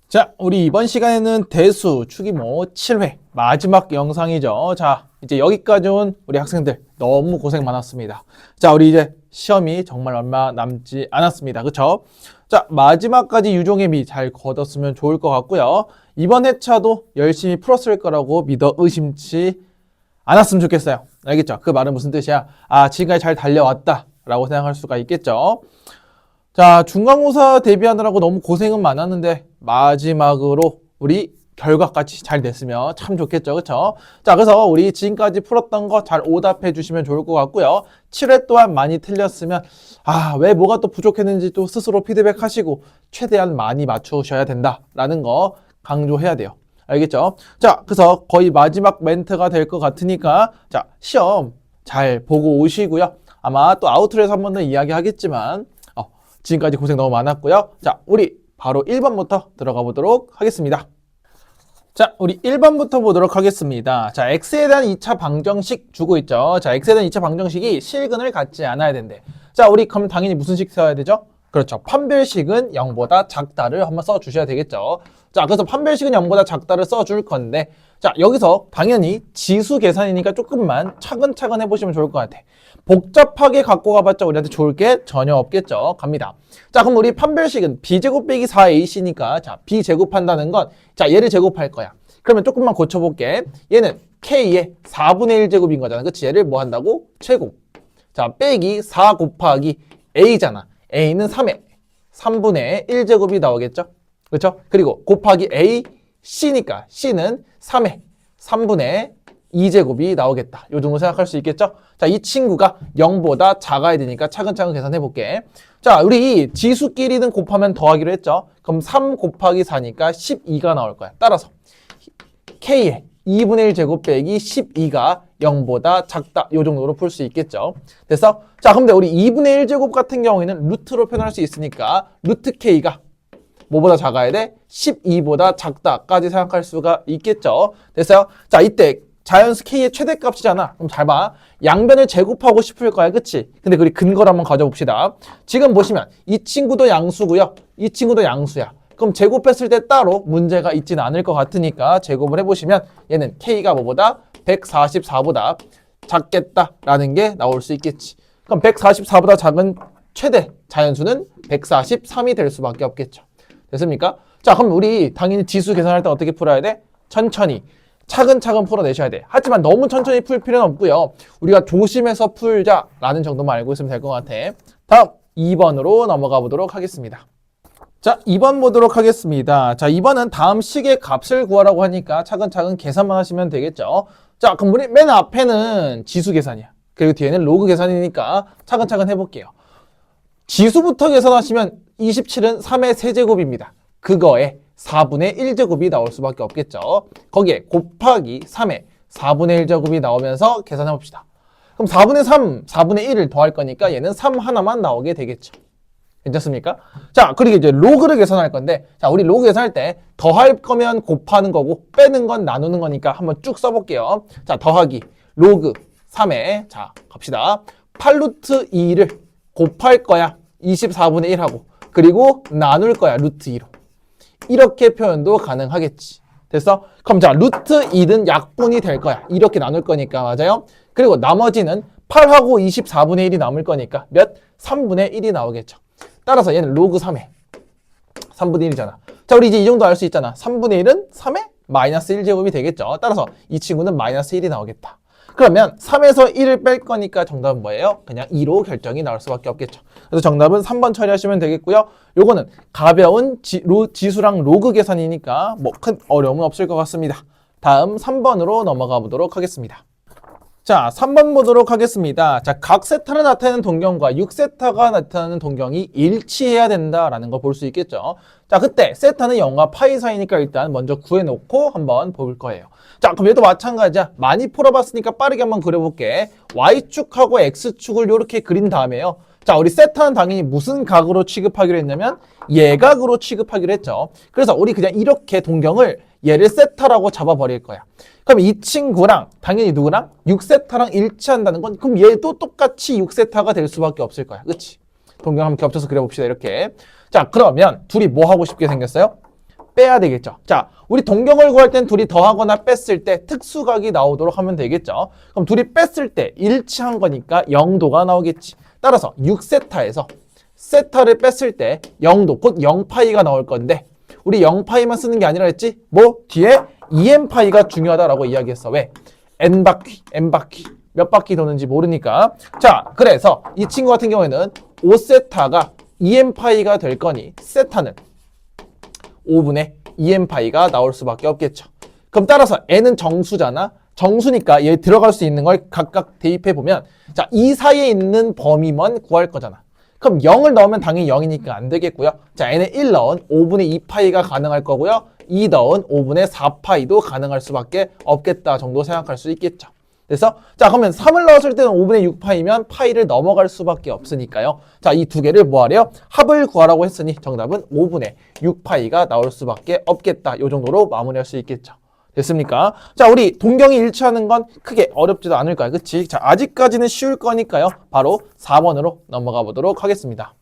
자, 우리 이번 시간에는 대수 추기모 7회 마지막 영상이죠. 자, 이제 여기까지 온 우리 학생들 너무 고생 많았습니다. 자, 우리 이제 시험이 정말 얼마 남지 않았습니다. 그쵸? 자, 마지막까지 유종의 미 잘 거뒀으면 좋을 것 같고요. 이번 회차도 열심히 풀었을 거라고 믿어 의심치 않았으면 좋겠어요. 알겠죠? 그 말은 무슨 뜻이야? 아, 지금까지 잘 달려왔다 라고 생각할 수가 있겠죠. 자, 중간고사 대비하느라고 너무 고생은 많았는데 마지막으로 우리 결과까지 잘 냈으면 참 좋겠죠. 그쵸? 자, 그래서 우리 지금까지 풀었던 거 잘 오답해 주시면 좋을 것 같고요. 7회 또한 많이 틀렸으면 왜 뭐가 또 부족했는지 또 스스로 피드백 하시고 최대한 많이 맞추셔야 된다라는 거 강조해야 돼요. 알겠죠? 자, 그래서 거의 마지막 멘트가 될 것 같으니까 자, 시험 잘 보고 오시고요. 아마 또 아우트로에서 한 번 더 이야기하겠지만 지금까지 고생 너무 많았고요. 자, 우리 바로 1번부터 들어가 보도록 하겠습니다. 자, 우리 1번부터 보도록 하겠습니다. 자, x에 대한 2차 방정식 주고 있죠. 자, x에 대한 2차 방정식이 실근을 갖지 않아야 된대. 자, 우리 그럼 당연히 무슨 식 써야 되죠? 그렇죠. 판별식은 0보다 작다를 한번 써주셔야 되겠죠. 자, 그래서 판별식은 0보다 작다를 써줄 건데 자, 여기서 당연히 지수 계산이니까 조금만 차근차근 해보시면 좋을 것 같아. 복잡하게 갖고 가봤자 우리한테 좋을 게 전혀 없겠죠. 갑니다. 자, 그럼 우리 판별식은 b제곱 빼기 4ac니까 자, b 제곱한다는 건 자, 얘를 제곱할 거야. 그러면 조금만 고쳐볼게. 얘는 k의 4분의 1제곱인 거잖아. 그치? 얘를 뭐 한다고? 제곱. 자, 빼기 4 곱하기 a잖아. a는 3에 3분의 1제곱이 나오겠죠? 그렇죠? 그리고 곱하기 a, c니까 c는 3에 3분의 2제곱이 나오겠다. 요 정도 생각할 수 있겠죠? 자, 이 친구가 0보다 작아야 되니까 차근차근 계산해 볼게. 자, 우리 지수끼리는 곱하면 더하기로 했죠? 그럼 3 곱하기 4니까 12가 나올 거야. 따라서 k의 2분의 1제곱 빼기 12가 0보다 작다. 요 정도로 풀 수 있겠죠? 됐어? 자, 근데 우리 2분의 1제곱 같은 경우에는 루트로 표현할 수 있으니까 루트 k가 뭐보다 작아야 돼? 12보다 작다까지 생각할 수가 있겠죠? 됐어요? 자, 이때 자연수 k의 최대값이잖아. 그럼 잘 봐. 양변을 제곱하고 싶을 거야. 그치? 근데 우리 근거를 한번 가져봅시다. 지금 보시면 이 친구도 양수고요. 이 친구도 양수야. 그럼 제곱했을 때 따로 문제가 있지는 않을 것 같으니까 제곱을 해보시면 얘는 k가 뭐보다 144보다 작겠다라는 게 나올 수 있겠지. 그럼 144보다 작은 최대 자연수는 143이 될 수밖에 없겠죠. 됐습니까? 자, 그럼 우리 당연히 지수 계산할 때 어떻게 풀어야 돼? 천천히 차근차근 풀어내셔야 돼. 하지만 너무 천천히 풀 필요는 없고요. 우리가 조심해서 풀자라는 정도만 알고 있으면 될 것 같아. 다음 2번으로 넘어가 보도록 하겠습니다. 자, 2번 보도록 하겠습니다. 자, 2번은 다음 식의 값을 구하라고 하니까 차근차근 계산만 하시면 되겠죠. 자, 그럼 우리 맨 앞에는 지수 계산이야. 그리고 뒤에는 로그 계산이니까 차근차근 해볼게요. 지수부터 계산하시면 27은 3의 세제곱입니다. 그거에 4분의 1제곱이 나올 수밖에 없겠죠. 거기에 곱하기 3에 4분의 1제곱이 나오면서 계산해 봅시다. 그럼 4분의 3, 4분의 1을 더할 거니까 얘는 3 하나만 나오게 되겠죠. 괜찮습니까? 자, 그리고 이제 로그를 계산할 건데 자, 우리 로그 계산할 때 더할 거면 곱하는 거고 빼는 건 나누는 거니까 한번 쭉 써볼게요. 자, 더하기 로그 3에 자, 갑시다. 8루트 2를 곱할 거야. 24분의 1하고 그리고 나눌 거야. 루트 2로. 이렇게 표현도 가능하겠지. 됐어? 그럼 자, 루트 2는 약분이 될 거야. 이렇게 나눌 거니까. 맞아요? 그리고 나머지는 8하고 24분의 1이 남을 거니까 몇? 3분의 1이 나오겠죠. 따라서 얘는 로그 3에 3분의 1이잖아. 자, 우리 이제 이 정도 알 수 있잖아. 3분의 1은 3에 마이너스 1제곱이 되겠죠. 따라서 이 친구는 마이너스 1이 나오겠다. 그러면 3에서 1을 뺄 거니까 정답은 뭐예요? 그냥 2로 결정이 나올 수밖에 없겠죠. 그래서 정답은 3번 처리하시면 되겠고요. 요거는 가벼운 지수랑 로그 계산이니까 뭐 큰 어려움은 없을 것 같습니다. 다음 3번으로 넘어가 보도록 하겠습니다. 자, 3번 보도록 하겠습니다. 자, 각 세타를 나타내는 동경과 6세타가 나타나는 동경이 일치해야 된다라는 거 볼 수 있겠죠. 자, 그때 세타는 0과 파이 사이니까 일단 먼저 구해놓고 한번 볼 거예요. 자, 그럼 얘도 마찬가지야. 많이 풀어봤으니까 빠르게 한번 그려볼게. Y축하고 X축을 이렇게 그린 다음에요. 자, 우리 세타는 당연히 무슨 각으로 취급하기로 했냐면 예각으로 취급하기로 했죠. 그래서 우리 그냥 이렇게 동경을 얘를 세타라고 잡아버릴 거야. 그럼 이 친구랑 당연히 누구랑? 6세타랑 일치한다는 건 그럼 얘도 똑같이 6세타가 될 수밖에 없을 거야. 그치? 동경 한번 겹쳐서 그려봅시다. 이렇게. 자, 그러면 둘이 뭐 하고 싶게 생겼어요? 빼야 되겠죠. 자, 우리 동경을 구할 땐 둘이 더하거나 뺐을 때 특수각이 나오도록 하면 되겠죠. 그럼 둘이 뺐을 때 일치한 거니까 0도가 나오겠지. 따라서 6세타에서 세타를 뺐을 때 0도, 곧 0파이가 나올 건데 우리 0파이만 쓰는 게 아니라 했지? 뭐? 뒤에 2n파이가 중요하다라고 이야기했어. 왜? n바퀴. 몇 바퀴 도는지 모르니까. 자, 그래서 이 친구 같은 경우에는 5세타가 2n파이가 될 거니 세타는 5분의 2n파이가 나올 수밖에 없겠죠. 그럼 따라서 n은 정수잖아. 정수니까 얘 들어갈 수 있는 걸 각각 대입해 보면 자, 이 사이에 있는 범위만 구할 거잖아. 그럼 0을 넣으면 당연히 0이니까 안 되겠고요. 자, n에 1 넣은 5분의 2파이가 가능할 거고요. 2 넣은 5분의 4파이도 가능할 수밖에 없겠다 정도 생각할 수 있겠죠. 그래서 자, 그러면 3을 넣었을 때는 5분의 6파이면 파이를 넘어갈 수밖에 없으니까요. 자, 이 두 개를 뭐 하래요? 합을 구하라고 했으니 정답은 5분의 6파이가 나올 수밖에 없겠다. 요 정도로 마무리할 수 있겠죠. 됐습니까? 자, 우리 동경이 일치하는 건 크게 어렵지도 않을 거야. 그치? 자, 아직까지는 쉬울 거니까요. 바로 4번으로 넘어가 보도록 하겠습니다.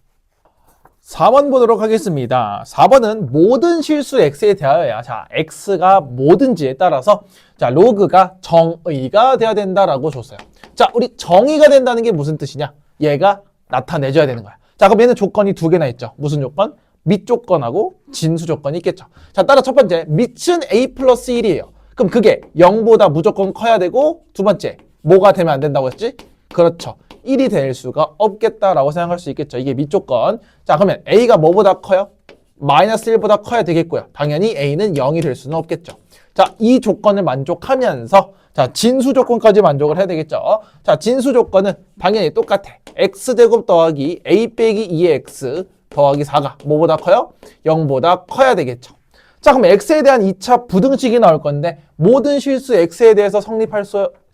4번 보도록 하겠습니다. 4번은 모든 실수 x에 대하여야 자, x가 뭐든지에 따라서 자, 로그가 정의가 돼야 된다라고 줬어요. 자, 우리 정의가 된다는 게 무슨 뜻이냐? 얘가 나타내줘야 되는 거야. 자, 그럼 얘는 조건이 두 개나 있죠. 무슨 조건? 밑 조건하고 진수 조건이 있겠죠. 자, 따라 첫 번째, 밑은 a 플러스 1이에요. 그럼 그게 0보다 무조건 커야 되고 두 번째, 뭐가 되면 안 된다고 했지? 그렇죠. 1이 될 수가 없겠다라고 생각할 수 있겠죠. 이게 밑 조건. 자, 그러면 a가 뭐보다 커요? 마이너스 1보다 커야 되겠고요. 당연히 a는 0이 될 수는 없겠죠. 자, 이 조건을 만족하면서 자, 진수 조건까지 만족을 해야 되겠죠. 자, 진수 조건은 당연히 똑같아. x제곱 더하기 a 빼기 2의 x 더하기 4가 뭐보다 커요? 0보다 커야 되겠죠. 자, 그럼 x에 대한 2차 부등식이 나올 건데 모든 실수 x에 대해서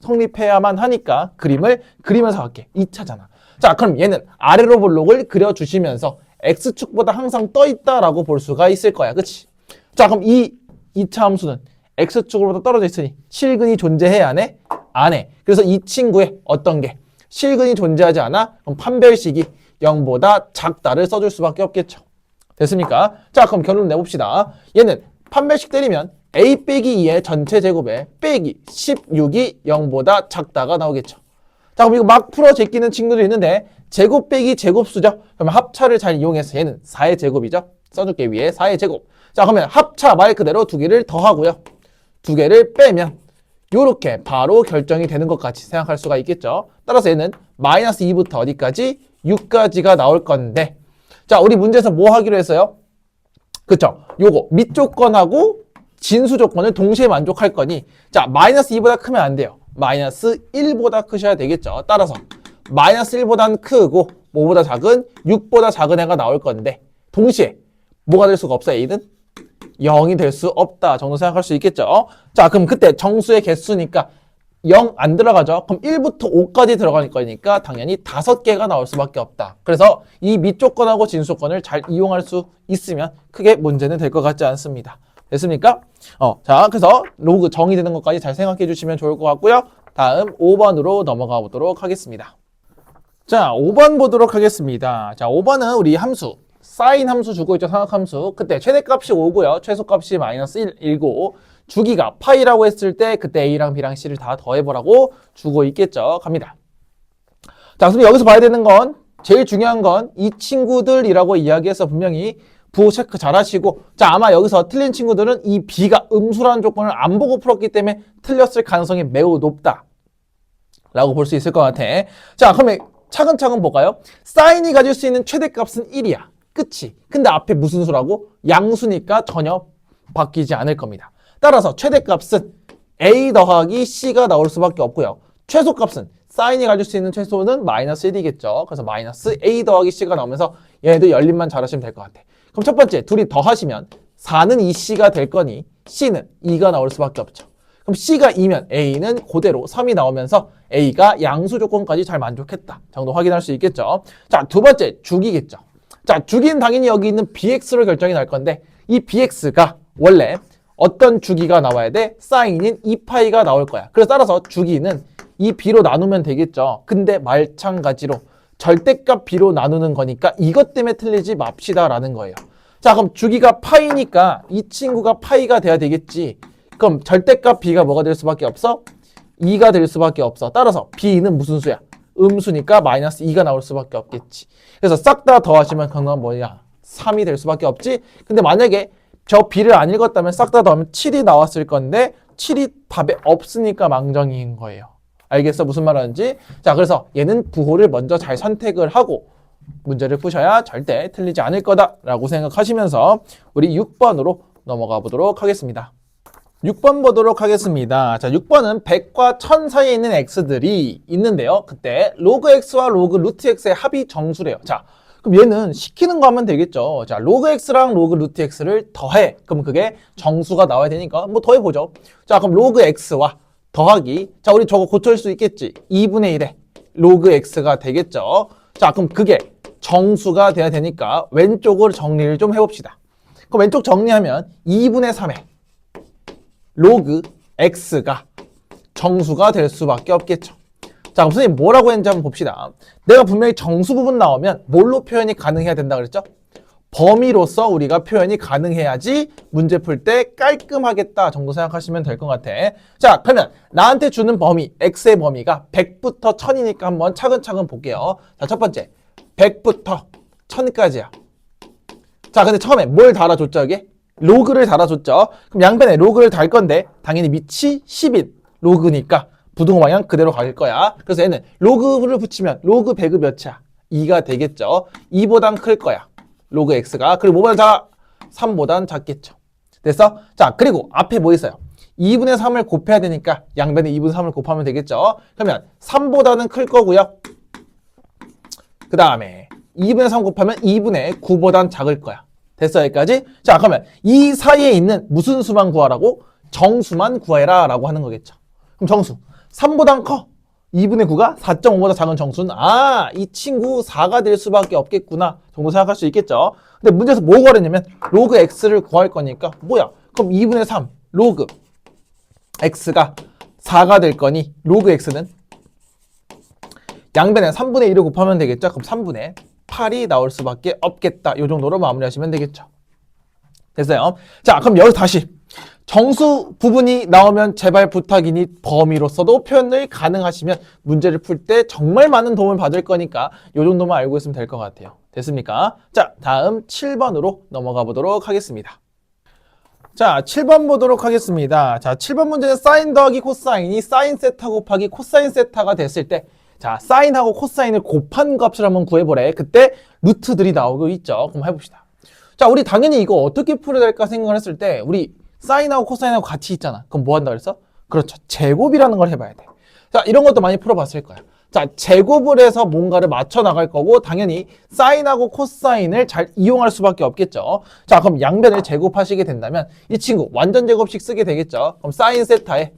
성립해야만 하니까 그림을 그리면서 할게. 2차잖아. 자, 그럼 얘는 아래로 볼록을 그려주시면서 x축보다 항상 떠있다라고 볼 수가 있을 거야. 그치? 자, 그럼 이 2차 함수는 x축으로부터 떨어져 있으니 실근이 존재해 안 해? 안 해. 그래서 이 친구의 어떤 게 실근이 존재하지 않아? 그럼 판별식이 0보다 작다를 써줄 수밖에 없겠죠. 됐습니까? 자, 그럼 결론 내봅시다. 얘는 판별식 때리면 a 빼기 2의 전체 제곱에 빼기 16이 0보다 작다가 나오겠죠. 자, 그럼 이거 막 풀어 제끼는 친구들이 있는데 제곱 빼기 제곱수죠. 그러면 합차를 잘 이용해서 얘는 4의 제곱이죠. 써줄게 위에 4의 제곱. 자, 그러면 합차 말 그대로 두 개를 더하고요. 두 개를 빼면 요렇게 바로 결정이 되는 것 같이 생각할 수가 있겠죠. 따라서 얘는 마이너스 2부터 어디까지? 6까지가 나올 건데 자, 우리 문제에서 뭐 하기로 했어요? 그쵸? 요거 밑 조건하고 진수 조건을 동시에 만족할 거니 자, 마이너스 2보다 크면 안 돼요. 마이너스 1보다 크셔야 되겠죠. 따라서 마이너스 1보다는 크고 뭐보다 작은? 6보다 작은 애가 나올 건데 동시에 뭐가 될 수가 없어? A는 0이 될 수 없다 정도 생각할 수 있겠죠. 자, 그럼 그때 정수의 개수니까 0 안 들어가죠. 그럼 1부터 5까지 들어갈 거니까 당연히 5개가 나올 수밖에 없다. 그래서 이 밑 조건하고 진수 조건을 잘 이용할 수 있으면 크게 문제는 될 것 같지 않습니다. 됐습니까? 자, 그래서 로그 정의되는 것까지 잘 생각해 주시면 좋을 것 같고요. 다음 5번으로 넘어가 보도록 하겠습니다. 자, 5번 보도록 하겠습니다. 자, 5번은 우리 함수 사인 함수 주고 있죠. 삼각함수. 그때 최대값이 5고요. 최소값이 마이너스 1이고 주기가 파이라고 했을 때 그때 A랑 B랑 C를 다 더해보라고 주고 있겠죠. 갑니다. 자, 그럼 여기서 봐야 되는 건 제일 중요한 건 이 친구들이라고 이야기해서 분명히 부호 체크 잘 하시고 자, 아마 여기서 틀린 친구들은 이 B가 음수라는 조건을 안 보고 풀었기 때문에 틀렸을 가능성이 매우 높다 라고 볼 수 있을 것 같아. 자, 그러면 차근차근 볼까요? 사인이 가질 수 있는 최대값은 1이야. 끝이. 근데 앞에 무슨 수라고? 양수니까 전혀 바뀌지 않을 겁니다. 따라서 최대값은 A 더하기 C가 나올 수밖에 없고요. 최소값은 사인이 가질 수 있는 최소는 마이너스 1이겠죠. 그래서 마이너스 A 더하기 C가 나오면서 얘네들 연립만 잘하시면 될 것 같아. 그럼 첫 번째, 둘이 더하시면 4는 2C가 될 거니 C는 2가 나올 수밖에 없죠. 그럼 C가 2면 A는 그대로 3이 나오면서 A가 양수 조건까지 잘 만족했다 정도 확인할 수 있겠죠. 자, 두 번째, 주기겠죠. 자, 주기는 당연히 여기 있는 BX로 결정이 날 건데 이 BX가 원래 어떤 주기가 나와야 돼? 사인인 2파이가 나올 거야. 그래서 따라서 주기는 이 B로 나누면 되겠죠. 근데 마찬가지로 절대값 B로 나누는 거니까 이것 때문에 틀리지 맙시다라는 거예요. 자, 그럼 주기가 파이니까 이 친구가 파이가 돼야 되겠지. 그럼 절대값 b가 뭐가 될 수밖에 없어? 2가 될 수밖에 없어. 따라서 b는 무슨 수야? 음수니까 마이너스 2가 나올 수밖에 없겠지. 그래서 싹 다 더하시면 결과는 뭐냐? 3이 될 수밖에 없지. 근데 만약에 저 b를 안 읽었다면 싹 다 더하면 7이 나왔을 건데 7이 답에 없으니까 망정인 거예요. 알겠어? 무슨 말 하는지? 자, 그래서 얘는 부호를 먼저 잘 선택을 하고 문제를 푸셔야 절대 틀리지 않을 거다라고 생각하시면서 우리 6번으로 넘어가 보도록 하겠습니다. 6번 보도록 하겠습니다. 자, 6번은 100과 1000 사이에 있는 x들이 있는데요. 그때 로그 x와 로그 루트 x의 합이 정수래요. 자, 그럼 얘는 시키는 거 하면 되겠죠. 자, 로그 x랑 로그 루트 x를 더해. 그럼 그게 정수가 나와야 되니까 뭐 더해보죠. 자, 그럼 로그 x와 더하기. 자, 우리 저거 고칠 수 있겠지. 2분의 1에 로그 x가 되겠죠. 자, 그럼 그게 정수가 돼야 되니까 왼쪽으로 정리를 좀 해봅시다. 그럼 왼쪽 정리하면 2분의 3에 로그 x가 정수가 될 수밖에 없겠죠. 자, 그럼 선생님 뭐라고 했는지 한번 봅시다. 내가 분명히 정수 부분 나오면 뭘로 표현이 가능해야 된다 그랬죠? 범위로서 우리가 표현이 가능해야지 문제 풀 때 깔끔하겠다 정도 생각하시면 될 것 같아. 자, 그러면 나한테 주는 범위, x의 범위가 100부터 1000이니까 한번 차근차근 볼게요. 자, 첫 번째 100부터 1000까지야. 자, 근데 처음에 뭘 달아줬죠, 여기? 로그를 달아줬죠. 그럼 양변에 로그를 달 건데 당연히 밑이 10인 로그니까 부등호 방향 그대로 갈 거야. 그래서 얘는 로그를 붙이면 로그 100이 몇이야? 2가 되겠죠. 2보단 클 거야. 로그 x가. 그리고 뭐보다 작아? 3보단 작겠죠. 됐어? 자, 그리고 앞에 뭐 있어요? 2분의 3을 곱해야 되니까 양변에 2분의 3을 곱하면 되겠죠. 그러면 3보다는 클 거고요. 그 다음에 2분의 3 곱하면 2분의 9보단 작을 거야. 됐어, 여기까지? 자, 그러면 이 사이에 있는 무슨 수만 구하라고? 정수만 구해라 라고 하는 거겠죠. 그럼 정수 3보단 커 2분의 9가 4.5보다 작은 정수는 이 친구 4가 될 수밖에 없겠구나 정도 생각할 수 있겠죠. 근데 문제에서 뭐 구하려냐면 로그 x를 구할 거니까 뭐야? 그럼 2분의 3 로그 x가 4가 될 거니 로그 x는 양변에 3분의 1을 곱하면 되겠죠. 그럼 3분의 8이 나올 수밖에 없겠다. 이 정도로 마무리하시면 되겠죠. 됐어요. 자, 그럼 여기서 다시 정수 부분이 나오면 제발 부탁이니 범위로서도 표현을 가능하시면 문제를 풀 때 정말 많은 도움을 받을 거니까 이 정도만 알고 있으면 될 것 같아요. 됐습니까? 자, 다음 7번으로 넘어가 보도록 하겠습니다. 자, 7번 보도록 하겠습니다. 자, 7번 문제는 사인 더하기 코사인이 사인 세타 곱하기 코사인 세타가 됐을 때 자, 사인하고 코사인을 곱한 값을 한번 구해보래. 그때 루트들이 나오고 있죠. 그럼 해봅시다. 자, 우리 당연히 이거 어떻게 풀어야 될까 생각을 했을 때 우리 사인하고 코사인하고 같이 있잖아. 그럼 뭐 한다 그랬어? 그렇죠. 제곱이라는 걸 해봐야 돼. 자, 이런 것도 많이 풀어봤을 거야. 자, 제곱을 해서 뭔가를 맞춰 나갈 거고 당연히 사인하고 코사인을 잘 이용할 수밖에 없겠죠. 자, 그럼 양변을 제곱하시게 된다면 이 친구 완전 제곱식 쓰게 되겠죠. 그럼 사인 세타에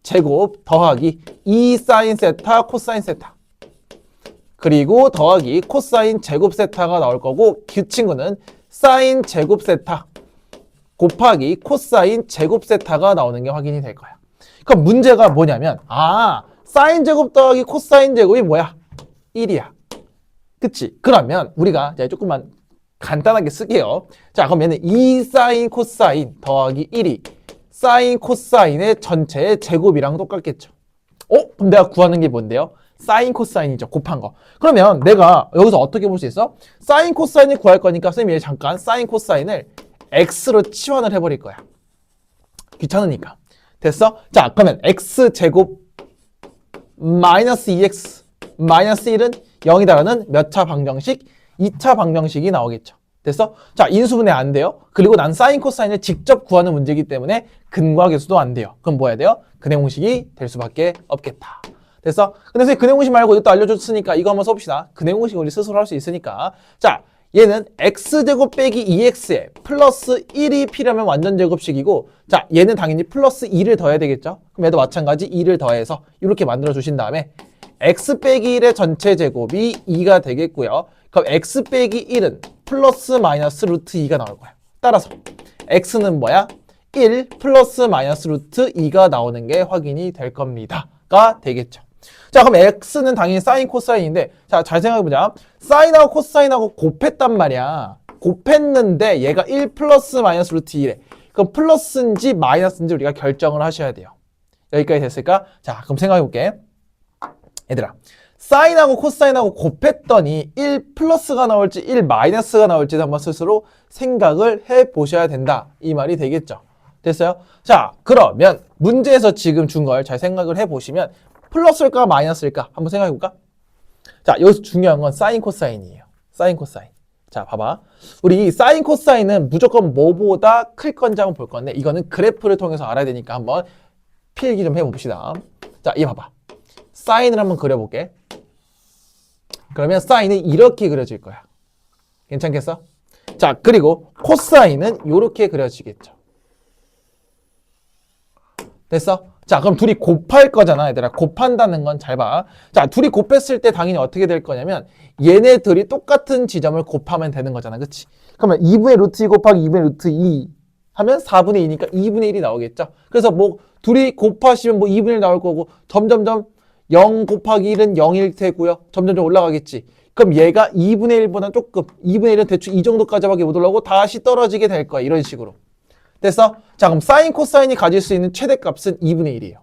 제곱 더하기 2 사인 세타 코사인 세타 그리고 더하기 코사인 제곱 세타가 나올 거고 그 친구는 사인 제곱 세타 곱하기 코사인 제곱 세타가 나오는 게 확인이 될 거야. 그럼 문제가 뭐냐면 사인 제곱 더하기 코사인 제곱이 뭐야? 1이야. 그치? 그러면 우리가 이제 조금만 간단하게 쓸게요. 자, 그럼 얘는 2 사인 코사인 더하기 1이 사인 코사인의 전체의 제곱이랑 똑같겠죠. 그럼 내가 구하는 게 뭔데요? 사인 코사인이죠. 곱한 거. 그러면 내가 여기서 어떻게 볼 수 있어? 사인 코사인을 구할 거니까 선생님이 잠깐 사인 코사인을 x로 치환을 해버릴 거야. 귀찮으니까. 됐어? 자, 그러면 x제곱 마이너스 2x 마이너스 1은 0이다라는 몇 차 방정식? 2차 방정식이 나오겠죠. 됐어? 자, 인수분해 안 돼요. 그리고 난 사인 코사인을 직접 구하는 문제이기 때문에 근과 계수도 안 돼요. 그럼 뭐 해야 돼요? 근해 공식이 될 수밖에 없겠다. 됐어? 근데 선생님 근해 공식 말고 이것도 알려줬으니까 이거 한번 써봅시다. 근해 공식 우리 스스로 할 수 있으니까. 자, 얘는 x제곱 빼기 2x에 플러스 1이 필요하면 완전 제곱식이고 자, 얘는 당연히 플러스 2를 더해야 되겠죠? 그럼 얘도 마찬가지 2를 더해서 이렇게 만들어 주신 다음에 x 빼기 1의 전체 제곱이 2가 되겠고요. 그럼 x 빼기 1은 플러스 마이너스 루트 2가 나올 거야. 따라서 x는 뭐야? 1 플러스 마이너스 루트 2가 나오는 게 확인이 될 겁니다. 가 되겠죠. 자, 그럼 x는 당연히 사인 코사인인데 자, 잘 생각해보자. 사인하고 코사인하고 곱했단 말이야. 곱했는데 얘가 1 플러스 마이너스 루트 2래. 그럼 플러스인지 마이너스인지 우리가 결정을 하셔야 돼요. 여기까지 됐을까? 자, 그럼 생각해 볼게. 얘들아, 사인하고 코사인하고 곱했더니 1 플러스가 나올지 1 마이너스가 나올지 한번 스스로 생각을 해 보셔야 된다. 이 말이 되겠죠. 됐어요? 자, 그러면 문제에서 지금 준 걸 잘 생각을 해 보시면 플러스일까 마이너스일까 한번 생각해 볼까? 자, 여기서 중요한 건 사인 코사인이에요. 사인 코사인. 자, 봐봐. 우리 사인 코사인은 무조건 뭐보다 클 건지 한번 볼 건데 이거는 그래프를 통해서 알아야 되니까 한번 필기 좀 해봅시다. 자, 얘 봐봐. 사인을 한번 그려볼게. 그러면 사인은 이렇게 그려질 거야. 괜찮겠어? 자, 그리고 코사인은 이렇게 그려지겠죠. 됐어? 자, 그럼 둘이 곱할 거잖아, 얘들아. 곱한다는 건 잘 봐. 자, 둘이 곱했을 때 당연히 어떻게 될 거냐면 얘네들이 똑같은 지점을 곱하면 되는 거잖아. 그치? 그러면 2분의 루트 2 곱하기 2분의 루트 2 하면 4분의 2니까 2분의 1이 나오겠죠? 그래서 뭐 둘이 곱하시면 뭐 2분의 1 나올 거고 점점점 0 곱하기 1은 0일 테고요. 점점점 올라가겠지. 그럼 얘가 2분의 1보다 조금 2분의 1은 대충 이 정도까지밖에 못 올라오고 다시 떨어지게 될 거야. 이런 식으로. 됐어? 자, 그럼 사인 코사인이 가질 수 있는 최대값은 2분의 1이에요.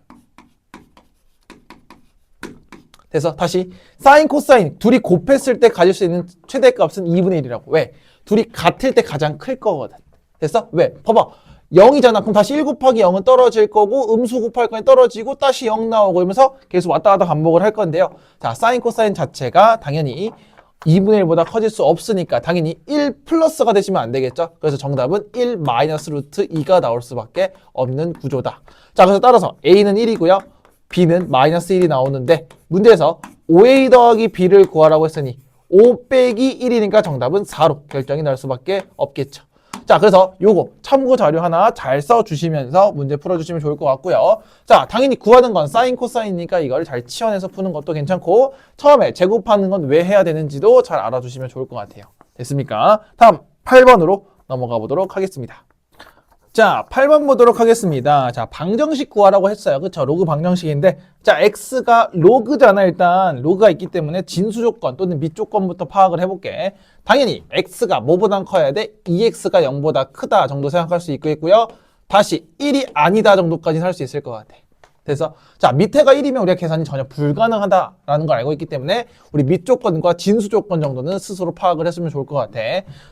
됐어? 다시 사인 코사인 둘이 곱했을 때 가질 수 있는 최대값은 2분의 1이라고. 왜? 둘이 같을 때 가장 클 거거든. 됐어? 왜? 봐봐. 0이잖아. 그럼 다시 1 곱하기 0은 떨어질 거고 음수 곱할 거니 떨어지고 다시 0 나오고 이러면서 계속 왔다 갔다 반복을 할 건데요. 자, 사인 코사인 자체가 당연히 2분의 1보다 커질 수 없으니까 당연히 1 플러스가 되시면 안 되겠죠. 그래서 정답은 1 마이너스 루트 2가 나올 수밖에 없는 구조다. 자, 그래서 따라서 A는 1이고요. B는 마이너스 1이 나오는데 문제에서 5A 더하기 B를 구하라고 했으니 5 빼기 1이니까 정답은 4로 결정이 날 수밖에 없겠죠. 자, 그래서 요거 참고 자료 하나 잘 써주시면서 문제 풀어주시면 좋을 것 같고요. 자, 당연히 구하는 건 사인 코사인이니까 이걸 잘 치환해서 푸는 것도 괜찮고 처음에 제곱하는 건 왜 해야 되는지도 잘 알아두시면 좋을 것 같아요. 됐습니까? 다음 8번으로 넘어가 보도록 하겠습니다. 자, 8번 보도록 하겠습니다. 자, 방정식 구하라고 했어요. 그쵸? 로그 방정식인데, 자, x가 로그잖아. 일단 로그가 있기 때문에 진수 조건 또는 밑 조건부터 파악을 해볼게. 당연히 x가 뭐보단 커야 돼? 2x가 0보다 크다 정도 생각할 수 있고요. 다시 1이 아니다 정도까지는 할 수 있을 것 같아. 그래서 자, 밑에가 1이면 우리가 계산이 전혀 불가능하다라는 걸 알고 있기 때문에 우리 밑 조건과 진수 조건 정도는 스스로 파악을 했으면 좋을 것 같아.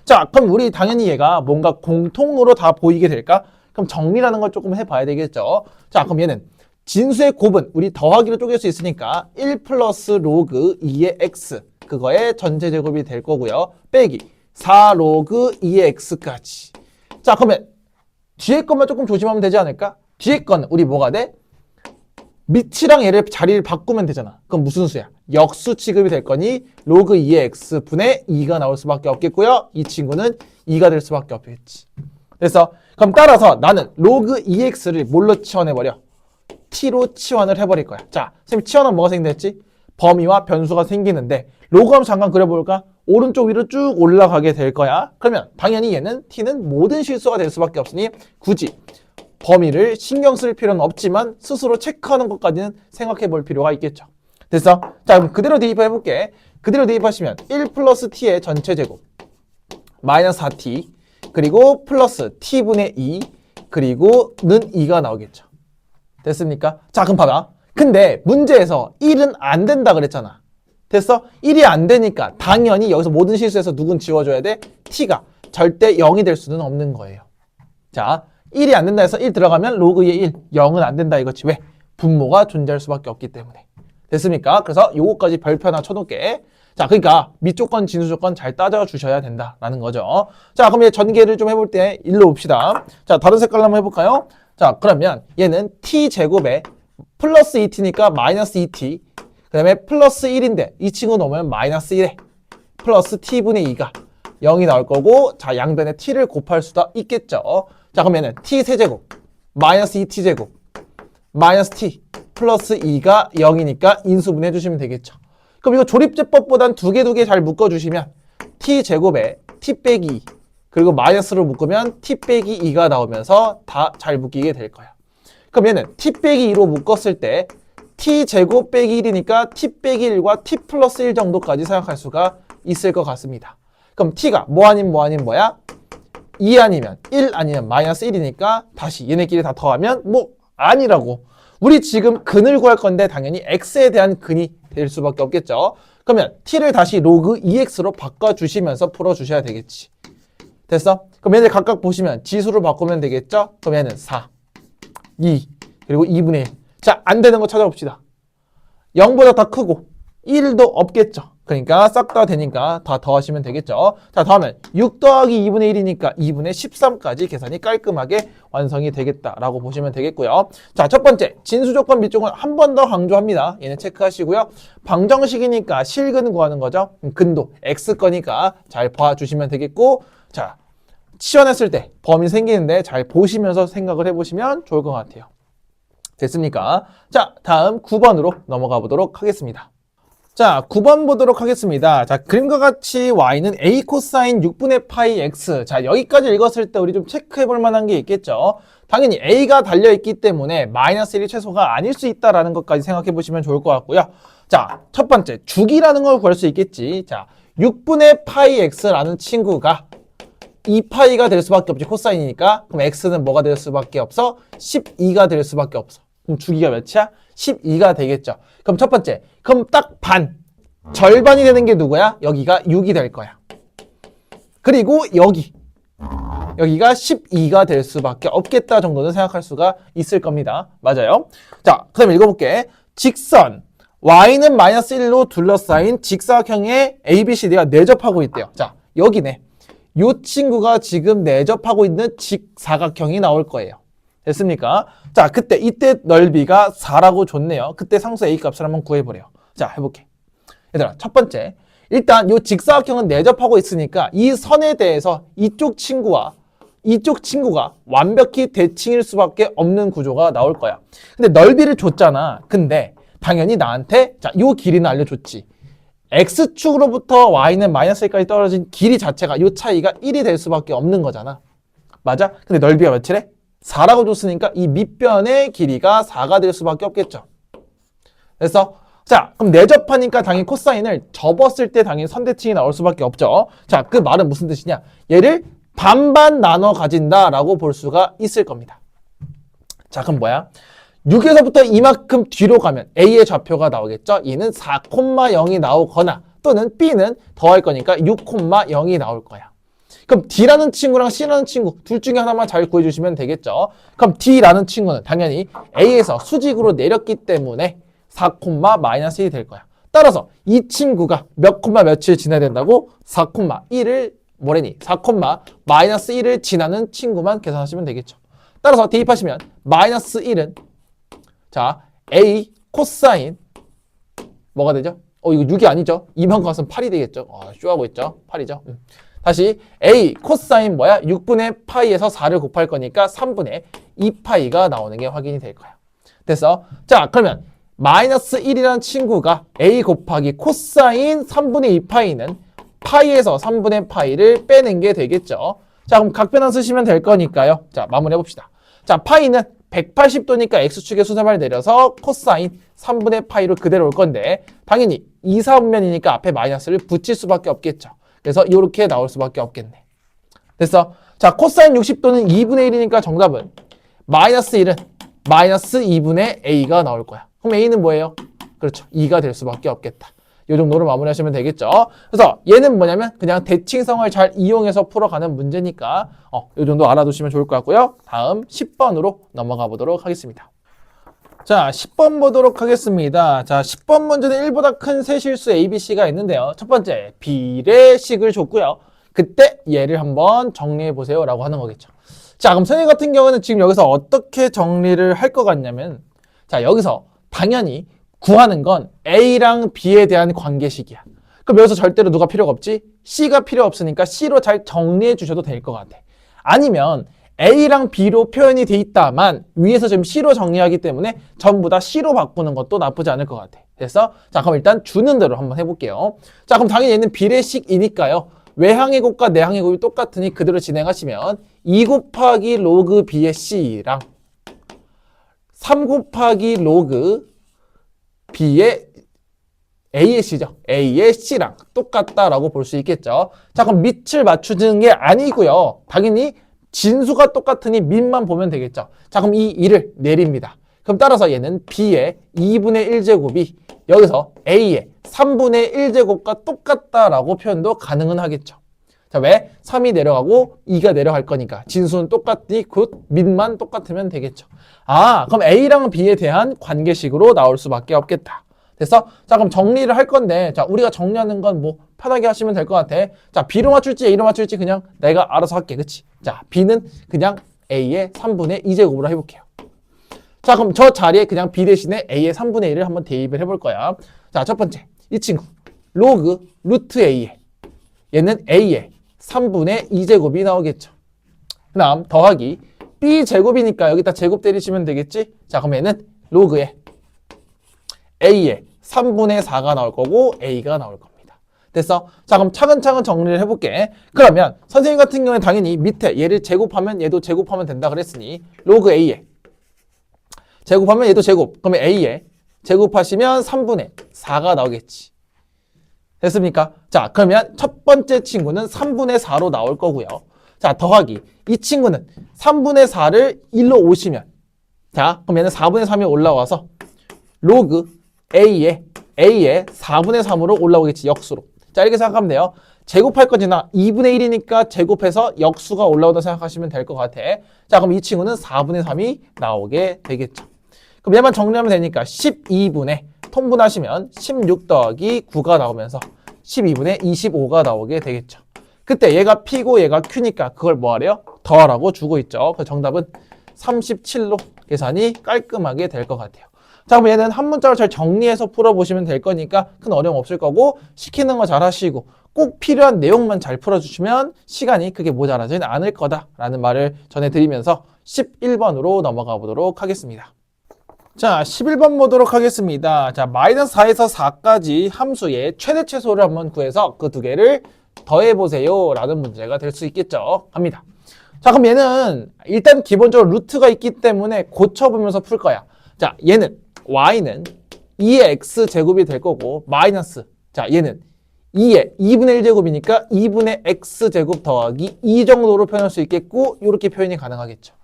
자, 그럼 우리 당연히 얘가 뭔가 공통으로 다 보이게 될까? 그럼 정리라는 걸 조금 해봐야 되겠죠. 자, 그럼 얘는 진수의 곱은 우리 더하기로 쪼갤 수 있으니까 1 플러스 로그 2의 x 그거의 전체 제곱이 될 거고요. 빼기 4 로그 2의 x까지. 자, 그러면 뒤에 것만 조금 조심하면 되지 않을까? 뒤에 거는 우리 뭐가 돼? 밑이랑 얘를 자리를 바꾸면 되잖아. 그럼 무슨 수야? 역수 취급이 될 거니 로그 2의 x분의 2가 나올 수밖에 없겠고요. 이 친구는 2가 될 수밖에 없겠지. 그래서 그럼 따라서 나는 로그 2x를 뭘로 치환해버려? t로 치환을 해버릴 거야. 자, 선생님 치환하면 뭐가 생겼지? 범위와 변수가 생기는데 로그 하면 잠깐 그려볼까? 오른쪽 위로 쭉 올라가게 될 거야. 그러면 당연히 얘는 t는 모든 실수가 될 수밖에 없으니 굳이 범위를 신경 쓸 필요는 없지만 스스로 체크하는 것까지는 생각해 볼 필요가 있겠죠. 됐어? 자, 그럼 그대로 대입해 볼게. 그대로 대입하시면 1 플러스 t의 전체 제곱 마이너스 4t 그리고 플러스 t분의 2 그리고 는 2가 나오겠죠. 됐습니까? 자, 그럼 봐봐. 근데 문제에서 1은 안 된다 그랬잖아. 됐어? 1이 안 되니까 당연히 여기서 모든 실수에서 누군 지워줘야 돼? t가 절대 0이 될 수는 없는 거예요. 자, 1이 안 된다 해서 1 들어가면 로그 2의 1, 0은 안 된다 이거지. 왜? 분모가 존재할 수밖에 없기 때문에. 됐습니까? 그래서 요거까지 별표 하나 쳐놓을게. 자, 그러니까 밑조건, 진수조건 잘 따져주셔야 된다라는 거죠. 자, 그럼 얘 전개를 좀 해볼 때 1로 봅시다. 자, 다른 색깔로 한번 해볼까요? 자, 그러면 얘는 t제곱에 플러스 2t니까 마이너스 2t 그 다음에 플러스 1인데 이 친구 넣으면 마이너스 1에 플러스 t분의 2가 0이 나올 거고 자, 양변에 t를 곱할 수도 있겠죠. 자, 그러면은 t 세제곱 마이너스 2t제곱 마이너스 t 플러스 2가 0이니까 인수분해 해주시면 되겠죠. 그럼 이거 조립제법보단 두 개 잘 묶어주시면 t제곱에 t 빼기 2 그리고 마이너스로 묶으면 t 빼기 2가 나오면서 다 잘 묶이게 될 거야. 그럼 얘는 t 빼기 2로 묶었을 때 t제곱 빼기 1이니까 t 빼기 1과 t 플러스 1 정도까지 생각할 수가 있을 것 같습니다. 그럼 t가 뭐 아닌 뭐야? 2 아니면 1 아니면 마이너스 1이니까 다시 얘네끼리 다 더하면 뭐 아니라고. 우리 지금 근을 구할 건데 당연히 x에 대한 근이 될 수밖에 없겠죠. 그러면 t를 다시 로그 2x로 바꿔주시면서 풀어주셔야 되겠지. 됐어? 그럼 얘네 각각 보시면 지수로 바꾸면 되겠죠? 그럼 얘는 4, 2, 그리고 2분의 1. 자, 안 되는 거 찾아봅시다. 0보다 더 크고 1도 없겠죠. 그러니까 싹 다 되니까 다 더하시면 되겠죠. 자, 더하면 6 더하기 2분의 1이니까 2분의 13까지 계산이 깔끔하게 완성이 되겠다라고 보시면 되겠고요. 자, 첫 번째 진수조건 밑쪽은 한 번 더 강조합니다. 얘는 체크하시고요. 방정식이니까 실근 구하는 거죠. 근도 x 거니까 잘 봐주시면 되겠고, 자, 치환했을 때 범위 생기는데 잘 보시면서 생각을 해보시면 좋을 것 같아요. 됐습니까? 자, 다음 9번으로 넘어가 보도록 하겠습니다. 자, 9번 보도록 하겠습니다. 자, 그림과 같이 y는 a 코사인 6분의 파이 x. 자, 여기까지 읽었을 때 우리 좀 체크해 볼 만한 게 있겠죠. 당연히 a가 달려있기 때문에 마이너스 1이 최소가 아닐 수 있다라는 것까지 생각해 보시면 좋을 것 같고요. 자, 첫 번째 주기라는 걸 구할 수 있겠지. 자, 6분의 파이 x라는 친구가 2파이가 될 수밖에 없지. 코사인이니까. 그럼 x는 뭐가 될 수밖에 없어? 12가 될 수밖에 없어. 그럼 주기가 몇이야? 12가 되겠죠. 그럼 첫 번째, 그럼 딱 반, 절반이 되는 게 누구야? 여기가 6이 될 거야. 그리고 여기가 12가 될 수밖에 없겠다 정도는 생각할 수가 있을 겁니다. 맞아요. 자, 그 다음에 읽어볼게. 직선 y는 마이너스 1로 둘러싸인 직사각형의 ABCD가 내접하고 있대요. 자, 여기네. 이 친구가 지금 내접하고 있는 직사각형이 나올 거예요. 됐습니까? 자, 이때 넓이가 4라고 줬네요. 그때 상수 A 값을 한번 구해보래요. 자, 해볼게. 얘들아, 첫 번째. 일단 이 직사각형은 내접하고 있으니까 이 선에 대해서 이쪽 친구가 완벽히 대칭일 수밖에 없는 구조가 나올 거야. 근데 넓이를 줬잖아. 근데 당연히 나한테 자, 이 길이는 알려줬지. X축으로부터 Y는 마이너스 1까지 떨어진 길이 자체가 이 차이가 1이 될 수밖에 없는 거잖아. 맞아? 근데 넓이가 몇이래? 4라고 줬으니까 이 밑변의 길이가 4가 될 수밖에 없겠죠. 됐어? 자, 그럼 내접하니까 당연히 코사인을 접었을 때 당연히 선대칭이 나올 수밖에 없죠. 자, 그 말은 무슨 뜻이냐? 얘를 반반 나눠 가진다라고 볼 수가 있을 겁니다. 자, 그럼 뭐야? 6에서부터 이만큼 뒤로 가면 A의 좌표가 나오겠죠? 얘는 4,0이 나오거나 또는 B는 더할 거니까 6,0이 나올 거야. 그럼 D라는 친구랑 C라는 친구 둘 중에 하나만 잘 구해주시면 되겠죠? 그럼 D라는 친구는 당연히 A에서 수직으로 내렸기 때문에 4, 마이너스 1이 될 거야. 따라서 이 친구가 몇 콤마 며칠 지나야 된다고? 4,1을 뭐래니? 4, 마이너스 1을 지나는 친구만 계산하시면 되겠죠. 따라서 대입하시면 마이너스 1은 자, A 코사인 뭐가 되죠? 이거 6이 아니죠? 2만 가서 8이 되겠죠? 쇼하고 있죠? 8이죠? 다시 A 코사인 뭐야? 6분의 파이에서 4를 곱할 거니까 3분의 2파이가 나오는 게 확인이 될 거야. 됐어? 자, 그러면 마이너스 1이라는 친구가 A 곱하기 코사인 3분의 2파이는 파이에서 3분의 파이를 빼는 게 되겠죠. 자, 그럼 각변환 쓰시면 될 거니까요. 자, 마무리해 봅시다. 자, 파이는 180도니까 X축의 수렴을 내려서 코사인 3분의 파이로 그대로 올 건데 당연히 2, 4분면이니까 앞에 마이너스를 붙일 수밖에 없겠죠. 그래서 이렇게 나올 수밖에 없겠네. 됐어? 자, 코사인 60도는 2분의 1이니까 정답은 마이너스 1은 마이너스 2분의 A가 나올 거야. 그럼 A는 뭐예요? 그렇죠. 2가 될 수밖에 없겠다. 이 정도로 마무리하시면 되겠죠. 그래서 얘는 뭐냐면 그냥 대칭성을 잘 이용해서 풀어가는 문제니까 이 정도 알아두시면 좋을 것 같고요. 다음 10번으로 넘어가 보도록 하겠습니다. 자, 10번 보도록 하겠습니다. 자, 10번 문제는 1보다 큰 세 실수 ABC가 있는데요. 첫 번째, 비례식을 줬고요. 그때 얘를 한번 정리해 보세요 라고 하는 거겠죠. 자, 그럼 선생님 같은 경우는 지금 여기서 어떻게 정리를 할 것 같냐면 자, 여기서 당연히 구하는 건 A랑 B에 대한 관계식이야. 그럼 여기서 절대로 누가 필요가 없지? C가 필요 없으니까 C로 잘 정리해 주셔도 될 것 같아. 아니면 A랑 B로 표현이 돼 있다만 위에서 지금 C로 정리하기 때문에 전부 다 C로 바꾸는 것도 나쁘지 않을 것 같아. 됐어? 자, 그럼 일단 주는 대로 한번 해볼게요. 자, 그럼 당연히 얘는 비례식이니까요. 외항의 곱과 내항의 곱이 똑같으니 그대로 진행하시면 2 곱하기 로그 B의 C랑 3 곱하기 로그 B의 A의 C죠. A의 C랑 똑같다라고 볼 수 있겠죠. 자, 그럼 밑을 맞추는 게 아니고요. 당연히 진수가 똑같으니 밑만 보면 되겠죠. 자, 그럼 이 2를 내립니다. 그럼 따라서 얘는 B의 2분의 1제곱이 여기서 A의 3분의 1제곱과 똑같다라고 표현도 가능은 하겠죠. 자, 왜? 3이 내려가고 2가 내려갈 거니까 진수는 똑같니 곧 밑만 똑같으면 되겠죠. 아, 그럼 A랑 B에 대한 관계식으로 나올 수밖에 없겠다. 됐어? 자, 그럼 정리를 할 건데, 자, 우리가 정리하는 건 뭐 편하게 하시면 될 것 같아. 자, B로 맞출지 A로 맞출지 그냥 내가 알아서 할게. 그치? 자, B는 그냥 A의 3분의 2제곱으로 해볼게요. 자, 그럼 저 자리에 그냥 B 대신에 A의 3분의 1을 한번 대입을 해볼 거야. 자, 첫 번째. 이 친구. 로그 루트 A에. 얘는 A의 3분의 2제곱이 나오겠죠. 그 다음 더하기 B제곱이니까 여기다 제곱 때리시면 되겠지? 자, 그럼 얘는 로그에 A의 3분의 4가 나올 거고 A가 나올 겁니다. 됐어? 자, 그럼 차근차근 정리를 해볼게. 그러면 선생님 같은 경우에 당연히 밑에 얘를 제곱하면 얘도 제곱하면 된다 그랬으니 로그 A에 제곱하면 얘도 제곱. 그러면 A에 제곱하시면 3분의 4가 나오겠지. 됐습니까? 자, 그러면 첫 번째 친구는 3분의 4로 나올 거고요. 자, 더하기 이 친구는 3분의 4를 1로 오시면 자, 그럼 얘는 4분의 3이 올라와서 로그 A에 4분의 3으로 올라오겠지. 역수로. 자, 이렇게 생각하면 돼요. 제곱할 거지나 2분의 1이니까 제곱해서 역수가 올라오다 생각하시면 될 것 같아. 자, 그럼 이 친구는 4분의 3이 나오게 되겠죠. 그럼 얘만 정리하면 되니까 12분의 통분하시면 16 더하기 9가 나오면서 12분의 25가 나오게 되겠죠. 그때 얘가 P고 얘가 Q니까 그걸 뭐 하래요? 더하라고 주고 있죠. 그 정답은 37로 계산이 깔끔하게 될 것 같아요. 자, 그럼 얘는 한 문자로 잘 정리해서 풀어보시면 될 거니까 큰 어려움 없을 거고 시키는 거 잘 하시고 꼭 필요한 내용만 잘 풀어주시면 시간이 크게 모자라지는 않을 거다라는 말을 전해드리면서 11번으로 넘어가 보도록 하겠습니다. 자, 11번 보도록 하겠습니다. 자, 마이너스 4에서 4까지 함수의 최대 최소를 한번 구해서 그 두 개를 더해보세요 라는 문제가 될 수 있겠죠. 갑니다. 자, 그럼 얘는 일단 기본적으로 루트가 있기 때문에 고쳐보면서 풀 거야. 자, 얘는 y는 2의 x제곱이 될 거고 마이너스 자, 얘는 2의 2분의 1제곱이니까 2분의 x제곱 더하기 2 정도로 표현할 수 있겠고 이렇게 표현이 가능하겠죠.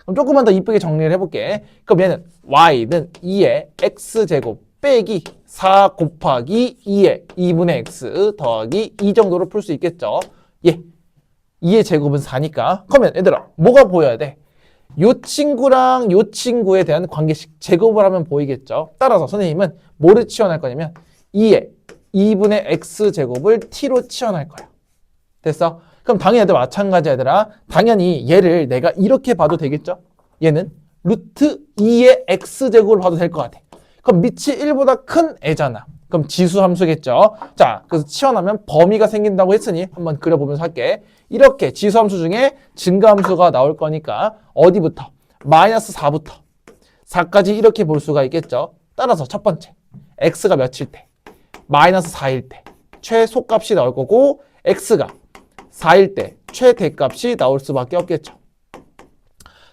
그럼 조금만 더 이쁘게 정리를 해볼게. 그럼 얘는 y는 2의 x제곱 빼기 4 곱하기 2의 2분의 x 더하기 2 정도로 풀 수 있겠죠. 예, 2의 제곱은 4니까. 그러면 얘들아 뭐가 보여야 돼? 요 친구랑 요 친구에 대한 관계식 제곱을 하면 보이겠죠. 따라서 선생님은 뭐를 치환할 거냐면 2의 2분의 x제곱을 t로 치환할 거야. 됐어? 그럼 당연히 얘들 마찬가지야 얘들아. 당연히 얘를 내가 이렇게 봐도 되겠죠? 얘는 루트 2의 x제곱을 봐도 될 것 같아. 그럼 밑이 1보다 큰 애잖아. 그럼 지수함수겠죠? 자, 그래서 치환하면 범위가 생긴다고 했으니 한번 그려보면서 할게. 이렇게 지수함수 중에 증가함수가 나올 거니까 어디부터? 마이너스 4부터 4까지 이렇게 볼 수가 있겠죠? 따라서 첫 번째, x가 몇일 때? 마이너스 4일 때 최소값이 나올 거고 x가 4일 때 최대값이 나올 수밖에 없겠죠.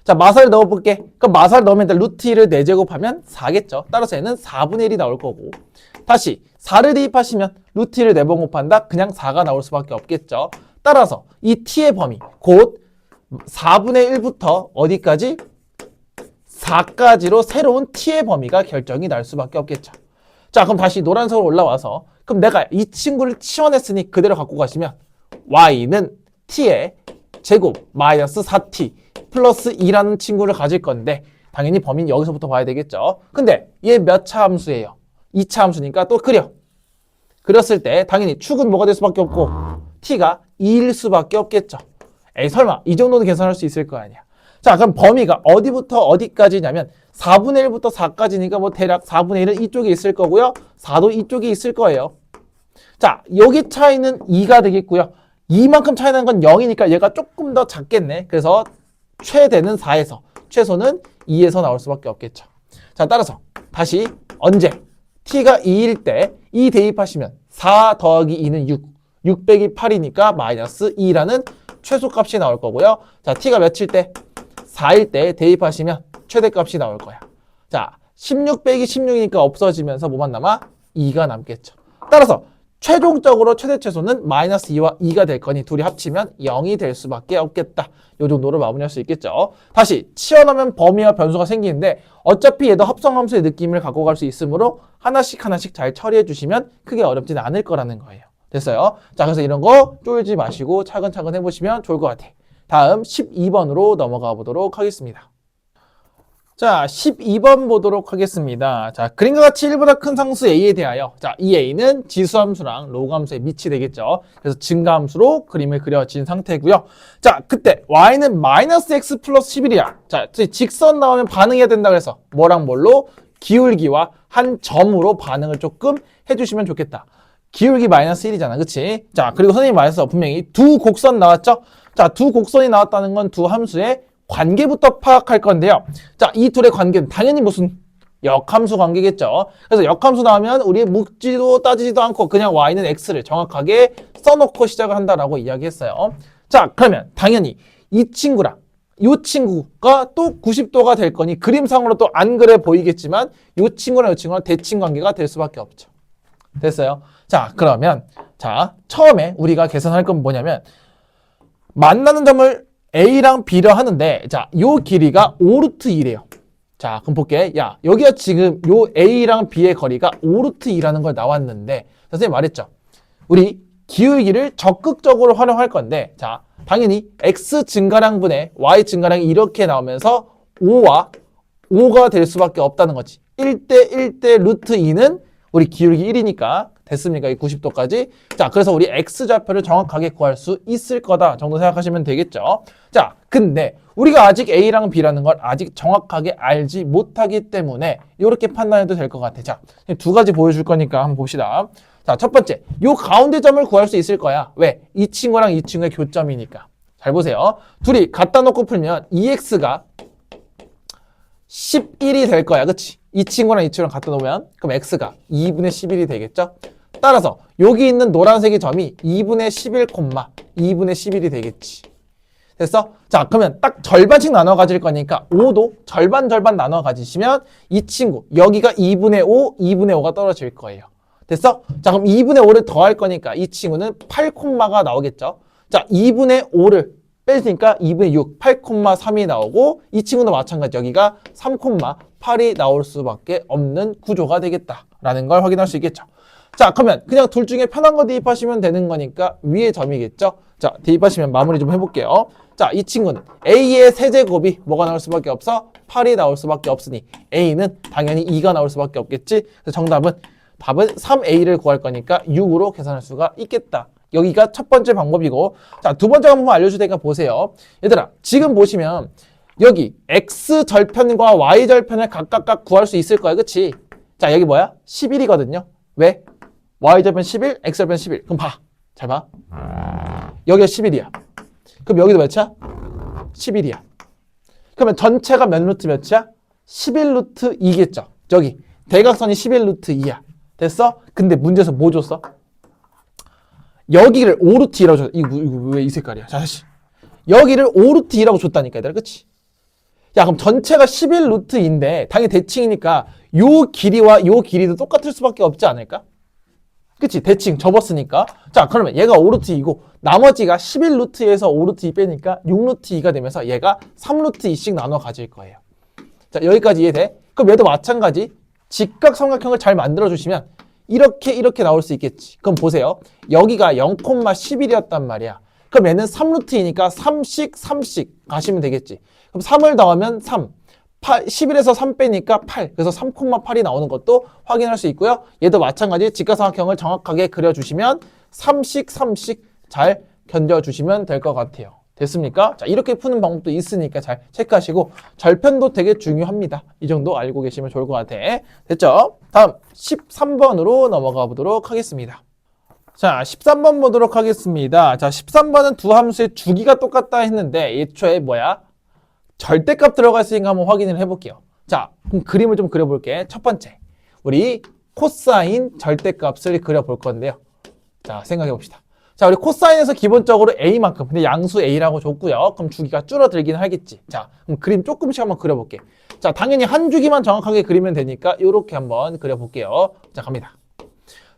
자, 마사를 넣어볼게. 그럼 마사를 넣으면 일단 루트 2를 4제곱하면 4겠죠. 따라서 얘는 4분의 1이 나올 거고 다시 4를 대입하시면 루트 2를 4번 곱한다? 그냥 4가 나올 수밖에 없겠죠. 따라서 이 t의 범위 곧 4분의 1부터 어디까지? 4까지로 새로운 t의 범위가 결정이 날 수밖에 없겠죠. 자, 그럼 다시 노란색으로 올라와서 그럼 내가 이 친구를 치환했으니 그대로 갖고 가시면 y는 t의 제곱 마이너스 4t 플러스 2라는 친구를 가질 건데 당연히 범위는 여기서부터 봐야 되겠죠. 근데 얘 몇 차 함수예요? 2차 함수니까 또 그려. 그렸을 때 당연히 축은 뭐가 될 수밖에 없고 t가 2일 수밖에 없겠죠. 에이 설마 이 정도는 계산할 수 있을 거 아니야. 자, 그럼 범위가 어디부터 어디까지냐면 4분의 1부터 4까지니까 뭐 대략 4분의 1은 이쪽에 있을 거고요. 4도 이쪽에 있을 거예요. 자, 여기 차이는 2가 되겠고요. 이만큼 차이 나는 건 0이니까 얘가 조금 더 작겠네. 그래서 최대는 4에서 최소는 2에서 나올 수밖에 없겠죠. 자, 따라서 다시 언제? t가 2일 때 2 대입하시면 4 더하기 2는 6. 6 빼기 8이니까 마이너스 2라는 최소값이 나올 거고요. 자, t가 몇일 때? 4일 때 대입하시면 최대값이 나올 거야. 자, 16 빼기 16이니까 없어지면서 뭐만 남아? 2가 남겠죠. 따라서 최종적으로 최대 최소는 마이너스 2와 2가 될 거니 둘이 합치면 0이 될 수밖에 없겠다. 요 정도로 마무리할 수 있겠죠. 다시 치환하면 범위와 변수가 생기는데 어차피 얘도 합성함수의 느낌을 갖고 갈 수 있으므로 하나씩 잘 처리해 주시면 크게 어렵지는 않을 거라는 거예요. 됐어요? 자, 그래서 이런 거 쫄지 마시고 차근차근 해보시면 좋을 것 같아. 다음 12번으로 넘어가 보도록 하겠습니다. 자, 12번 보도록 하겠습니다. 자, 그림과 같이 1보다 큰 상수 A에 대하여, 자, 이 A는 지수함수랑 로그함수의 밑이 되겠죠. 그래서 증가함수로 그림을 그려진 상태고요. 자, 그때 Y는 마이너스 X 플러스 11이야. 자, 직선 나오면 반응해야 된다 그래서 뭐랑 뭘로? 기울기와 한 점으로 반응을 조금 해주시면 좋겠다. 기울기 마이너스 1이잖아. 그치? 자, 그리고 선생님이 말했어. 분명히 두 곡선 나왔죠? 자, 두 곡선이 나왔다는 건 두 함수의 관계부터 파악할 건데요. 자, 이 둘의 관계는 당연히 무슨 역함수 관계겠죠. 그래서 역함수 나오면 우리 묻지도 따지지도 않고 그냥 y는 x를 정확하게 써놓고 시작을 한다라고 이야기했어요. 자, 그러면 당연히 이 친구랑 이 친구가 또 90도가 될 거니 그림상으로 또 안 그래 보이겠지만 이 친구랑 이 친구랑 대칭 관계가 될 수밖에 없죠. 됐어요? 자, 그러면 자, 처음에 우리가 계산할 건 뭐냐면 만나는 점을 A랑 B를 하는데 자, 요 길이가 5루트 2래요. 자, 그럼 볼게. 야, 여기가 지금 요 A랑 B의 거리가 5루트 2라는 걸 나왔는데 선생님 말했죠. 우리 기울기를 적극적으로 활용할 건데 자, 당연히 X 증가량분의 Y 증가량이 이렇게 나오면서 5와 5가 될 수밖에 없다는 거지. 1대 1대 루트 2는 우리 기울기 1이니까 됐습니까? 이 90도까지. 자, 그래서 우리 X좌표를 정확하게 구할 수 있을 거다 정도 생각하시면 되겠죠. 자, 근데 우리가 아직 A랑 B라는 걸 아직 정확하게 알지 못하기 때문에 이렇게 판단해도 될 것 같아. 자, 두 가지 보여줄 거니까 한번 봅시다. 자, 첫 번째, 요 가운데 점을 구할 수 있을 거야. 왜? 이 친구랑 이 친구의 교점이니까. 잘 보세요. 둘이 갖다 놓고 풀면 2x가 11이 될 거야. 그치? 이 친구랑 이 친구랑 갖다 놓으면 그럼 x가 2분의 11이 되겠죠? 따라서 여기 있는 노란색의 점이 2분의 11, 2분의 11이 되겠지. 됐어? 자, 그러면 딱 절반씩 나눠 가질 거니까 5도 절반 나눠 가지시면 이 친구 여기가 2분의 5, 2분의 5가 떨어질 거예요. 됐어? 자, 그럼 2분의 5를 더할 거니까 이 친구는 8콤마가 나오겠죠? 자, 2분의 5를 빼니까 2분의 6, 8,3이 나오고 이 친구도 마찬가지 여기가 3,8이 나올 수밖에 없는 구조가 되겠다라는 걸 확인할 수 있겠죠. 자, 그러면 그냥 둘 중에 편한 거 대입하시면 되는 거니까 위의 점이겠죠. 자, 대입하시면 마무리 좀 해볼게요. 자, 이 친구는 A의 세제곱이 뭐가 나올 수밖에 없어? 8이 나올 수밖에 없으니 A는 당연히 2가 나올 수밖에 없겠지. 그래서 답은 3A를 구할 거니까 6으로 계산할 수가 있겠다. 여기가 첫 번째 방법이고, 자, 두 번째 방법 알려줄 테니까 보세요. 얘들아, 지금 보시면 여기 X절편과 Y절편을 각각 구할 수 있을 거야. 그치? 자, 여기 뭐야? 11이거든요. 왜? Y절편 11, X절편 11. 그럼 봐. 잘 봐. 여기가 11이야. 그럼 여기도 몇이야? 11이야. 그러면 전체가 몇 루트 몇이야? 11루트 2겠죠. 저기 대각선이 11루트 2야. 됐어? 근데 문제에서 뭐 줬어? 여기를 5루트 2라고 줬어. 이거 왜 이 색깔이야? 자, 다시. 여기를 5루트 2라고 줬다니까, 얘들아. 그치? 야, 그럼 전체가 11루트 2인데 당연히 대칭이니까 요 길이와 요 길이도 똑같을 수밖에 없지 않을까? 그치? 대칭 접었으니까. 자, 그러면 얘가 5루트 2고 나머지가 11루트에서 5루트 2 빼니까 6루트 2가 되면서 얘가 3루트 2씩 나눠 가질 거예요. 자, 여기까지 이해돼? 그럼 얘도 마찬가지 직각삼각형을 잘 만들어주시면 이렇게 나올 수 있겠지. 그럼 보세요. 여기가 0,11이었단 말이야. 그럼 얘는 3루트 2니까 3씩 가시면 되겠지. 그럼 3을 더하면 3. 11에서 3 빼니까 8. 그래서 3,8이 나오는 것도 확인할 수 있고요. 얘도 마찬가지 직각삼각형을 정확하게 그려주시면 3씩 잘 견뎌주시면 될 것 같아요. 됐습니까? 자, 이렇게 푸는 방법도 있으니까 잘 체크하시고 절편도 되게 중요합니다. 이 정도 알고 계시면 좋을 것 같아. 됐죠? 다음 13번으로 넘어가 보도록 하겠습니다. 자, 13번 보도록 하겠습니다. 자, 13번은 두 함수의 주기가 똑같다 했는데 애초에 뭐야? 절대값 들어가 있으니까 한번 확인을 해볼게요. 자, 그럼 그림을 좀 그려볼게. 첫 번째, 우리 코사인 절대값을 그려볼 건데요. 자, 생각해봅시다. 자, 우리 코사인에서 기본적으로 A만큼, 근데 양수 A라고 줬고요. 그럼 주기가 줄어들긴 하겠지. 자, 그럼 그림 조금씩 한번 그려볼게. 자, 당연히 한 주기만 정확하게 그리면 되니까 이렇게 한번 그려볼게요. 자, 갑니다.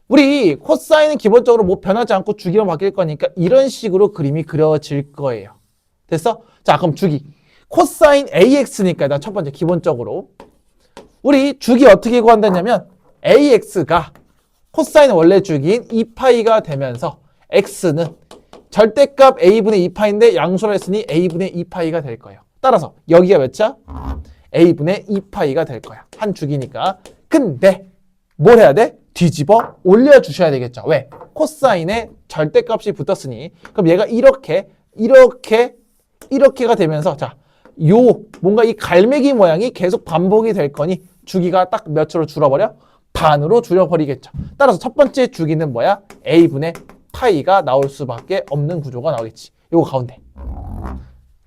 우리 코사인은 기본적으로 뭐 변하지 않고 주기만 바뀔 거니까 이런 식으로 그림이 그려질 거예요. 됐어? 자, 그럼 주기. 코사인 AX니까 일단 첫 번째 기본적으로 우리 주기 어떻게 구한다냐면 AX가 코사인 원래 주기인 2파이가 되면서 X는 절대값 A분의 2파인데 양수를 했으니 A분의 2파이가 될 거예요. 따라서 여기가 몇이야? A분의 2파이가 될 거야. 한 주기니까. 근데 뭘 해야 돼? 뒤집어 올려주셔야 되겠죠. 왜? 코사인에 절대값이 붙었으니 그럼 얘가 이렇게가 되면서 자, 뭔가 이 갈매기 모양이 계속 반복이 될 거니 주기가 딱 몇으로 줄어버려? 반으로 줄여버리겠죠. 따라서 첫 번째 주기는 뭐야? A분의 파이가 나올 수밖에 없는 구조가 나오겠지. 요거 가운데.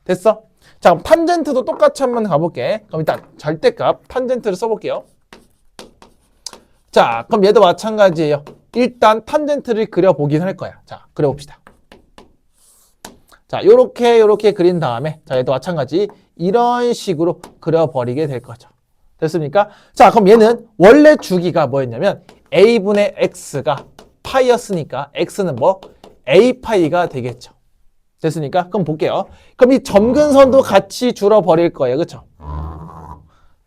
됐어? 자, 그럼 탄젠트도 똑같이 한번 가볼게. 그럼 일단 절대값 탄젠트를 써볼게요. 자, 그럼 얘도 마찬가지예요. 일단 탄젠트를 그려보긴 할 거야. 자, 그려봅시다. 자, 요렇게 그린 다음에 자, 얘도 마찬가지 이런 식으로 그려버리게 될 거죠. 됐습니까? 자, 그럼 얘는 원래 주기가 뭐였냐면 A분의 X가 파이였으니까 X는 뭐? A파이가 되겠죠. 됐습니까? 그럼 볼게요. 그럼 이 점근선도 같이 줄어버릴 거예요. 그쵸?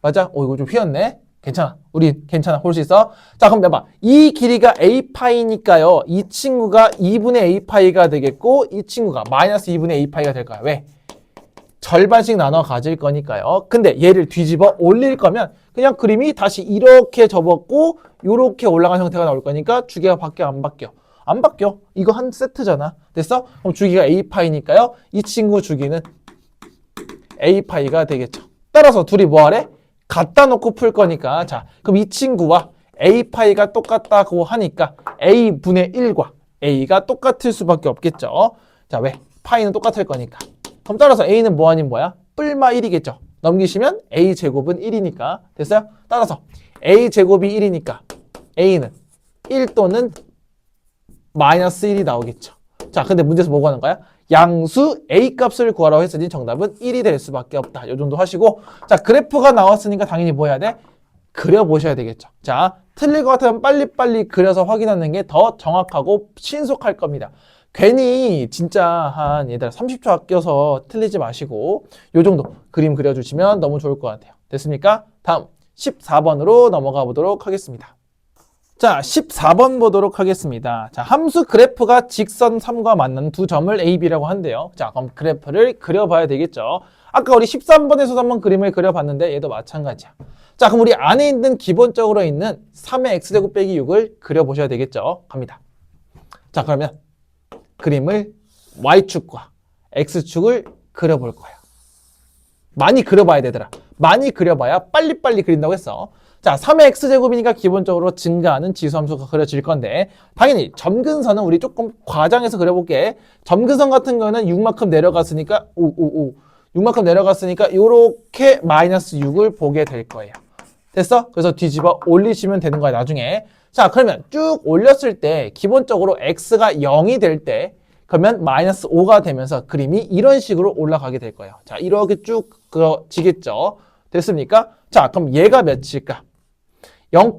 맞아? 이거 좀 휘었네. 괜찮아. 우리 괜찮아. 볼 수 있어. 자, 그럼 봐봐. 이 길이가 A파이니까요. 이 친구가 2분의 A파이가 되겠고 이 친구가 마이너스 2분의 A파이가 될 거야. 왜? 절반씩 나눠 가질 거니까요. 근데 얘를 뒤집어 올릴 거면 그냥 그림이 다시 이렇게 접었고 이렇게 올라간 형태가 나올 거니까 주기가 바뀌어 안 바뀌어? 안 바뀌어. 이거 한 세트잖아. 됐어? 그럼 주기가 A파이니까요. 이 친구 주기는 A파이가 되겠죠. 따라서 둘이 뭐 하래? 갖다 놓고 풀 거니까 자, 그럼 이 친구와 A파이가 똑같다고 하니까 A분의 1과 A가 똑같을 수밖에 없겠죠. 자, 왜? 파이는 똑같을 거니까. 그럼 따라서 A는 뭐 아닌 뭐야? 뿔마 1이겠죠. 넘기시면 A제곱은 1이니까. 됐어요? 따라서 A제곱이 1이니까 A는 1 또는 마이너스 1이 나오겠죠. 자, 근데 문제에서 뭐 구하는 거야? 양수 A 값을 구하라고 했으니 정답은 1이 될 수밖에 없다. 이 정도 하시고 자, 그래프가 나왔으니까 당연히 뭐 해야 돼? 그려보셔야 되겠죠. 자, 틀릴 것 같으면 빨리빨리 그려서 확인하는 게 더 정확하고 신속할 겁니다. 괜히 진짜 한 얘들아 30초 아껴서 틀리지 마시고 요 정도 그림 그려주시면 너무 좋을 것 같아요. 됐습니까? 다음 14번으로 넘어가 보도록 하겠습니다. 자, 14번 보도록 하겠습니다. 자, 함수 그래프가 직선 3과 만나는 두 점을 A, B라고 한대요. 자, 그럼 그래프를 그려봐야 되겠죠. 아까 우리 13번에서도 한번 그림을 그려봤는데 얘도 마찬가지야. 자, 그럼 우리 안에 있는 기본적으로 있는 3의 X제곱 빼기 6을 그려보셔야 되겠죠. 갑니다. 자, 그러면 그림을 Y축과 X축을 그려볼 거야. 많이 그려봐야 되더라. 많이 그려봐야 빨리빨리 그린다고 했어. 자, 3의 X제곱이니까 기본적으로 증가하는 지수함수가 그려질 건데 당연히 점근선은 우리 조금 과장해서 그려볼게. 점근선 같은 경우는 6만큼 내려갔으니까 6만큼 내려갔으니까 이렇게 마이너스 6을 보게 될 거예요. 됐어? 그래서 뒤집어 올리시면 되는 거야, 나중에. 자, 그러면 쭉 올렸을 때 기본적으로 X가 0이 될 때 그러면 마이너스 5가 되면서 그림이 이런 식으로 올라가게 될 거예요. 자, 이렇게 쭉 그려지겠죠. 됐습니까? 자, 그럼 얘가 몇일까? 0,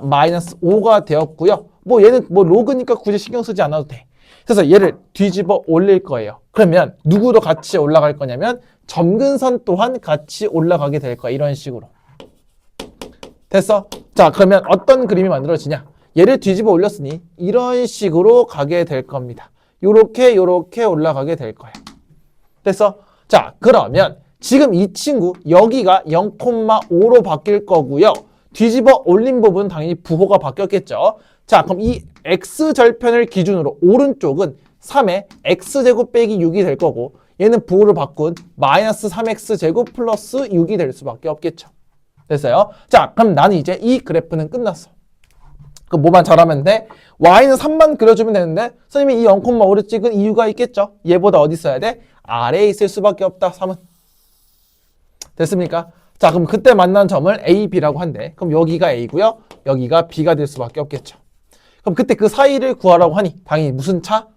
마이너스 5가 되었고요. 뭐 얘는 뭐 로그니까 굳이 신경 쓰지 않아도 돼. 그래서 얘를 뒤집어 올릴 거예요. 그러면 누구도 같이 올라갈 거냐면 점근선 또한 같이 올라가게 될 거야. 이런 식으로. 됐어? 자, 그러면 어떤 그림이 만들어지냐? 얘를 뒤집어 올렸으니 이런 식으로 가게 될 겁니다. 요렇게 올라가게 될 거예요. 됐어? 자, 그러면 지금 이 친구 여기가 0,5로 바뀔 거고요. 뒤집어 올린 부분은 당연히 부호가 바뀌었겠죠. 자, 그럼 이 x절편을 기준으로 오른쪽은 3의 x제곱 빼기 6이 될 거고 얘는 부호를 바꾼 마이너스 3x제곱 플러스 6이 될 수밖에 없겠죠. 됐어요? 자, 그럼 나는 이제 이 그래프는 끝났어. 그럼 뭐만 잘하면 돼? y는 3만 그려주면 되는데 선생님이 이 0,5를 찍은 이유가 있겠죠? 얘보다 어디 있어야 돼? 아래에 있을 수밖에 없다, 3은. 됐습니까? 자, 그럼 그때 만난 점을 A, B라고 한대. 그럼 여기가 A고요. 여기가 B가 될 수밖에 없겠죠. 그럼 그때 그 사이를 구하라고 하니 당연히 무슨 차?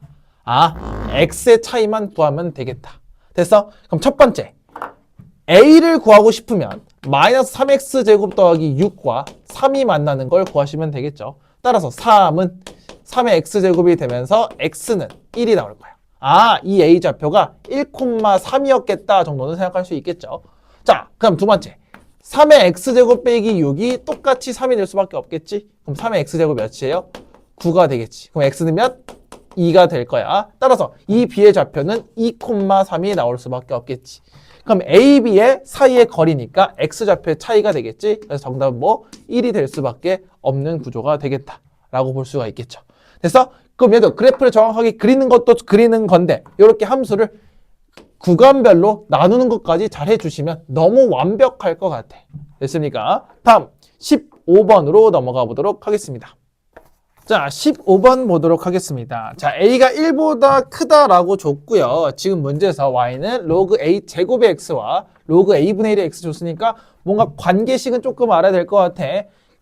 X의 차이만 구하면 되겠다. 됐어? 그럼 첫 번째, A를 구하고 싶으면 마이너스 3X제곱 더하기 6과 3이 만나는 걸 구하시면 되겠죠. 따라서 3의 x제곱이 되면서 x는 1이 나올 거야. 아, 이 a좌표가 1,3이었겠다 정도는 생각할 수 있겠죠. 자, 그럼 두 번째. 3의 x제곱 빼기 6이 똑같이 3이 될 수밖에 없겠지? 그럼 3의 x제곱 몇이에요? 9가 되겠지. 그럼 x는 몇? 2가 될 거야. 따라서 이 b의 좌표는 2,3이 나올 수밖에 없겠지. 그럼 a, b의 사이의 거리니까 x좌표의 차이가 되겠지. 그래서 정답은 뭐? 1이 될 수밖에 없는 구조가 되겠다라고 볼 수가 있겠죠. 됐어? 그럼 얘도 그래프를 정확하게 그리는 것도 그리는 건데 이렇게 함수를 구간별로 나누는 것까지 잘 해주시면 너무 완벽할 것 같아. 됐습니까? 다음 15번으로 넘어가 보도록 하겠습니다. 자, 15번 보도록 하겠습니다. 자, a가 1보다 크다라고 줬고요. 지금 문제에서 y는 로그 a 제곱의 x와 로그 a분의 1의 x 줬으니까 뭔가 관계식은 조금 알아야 될 것 같아.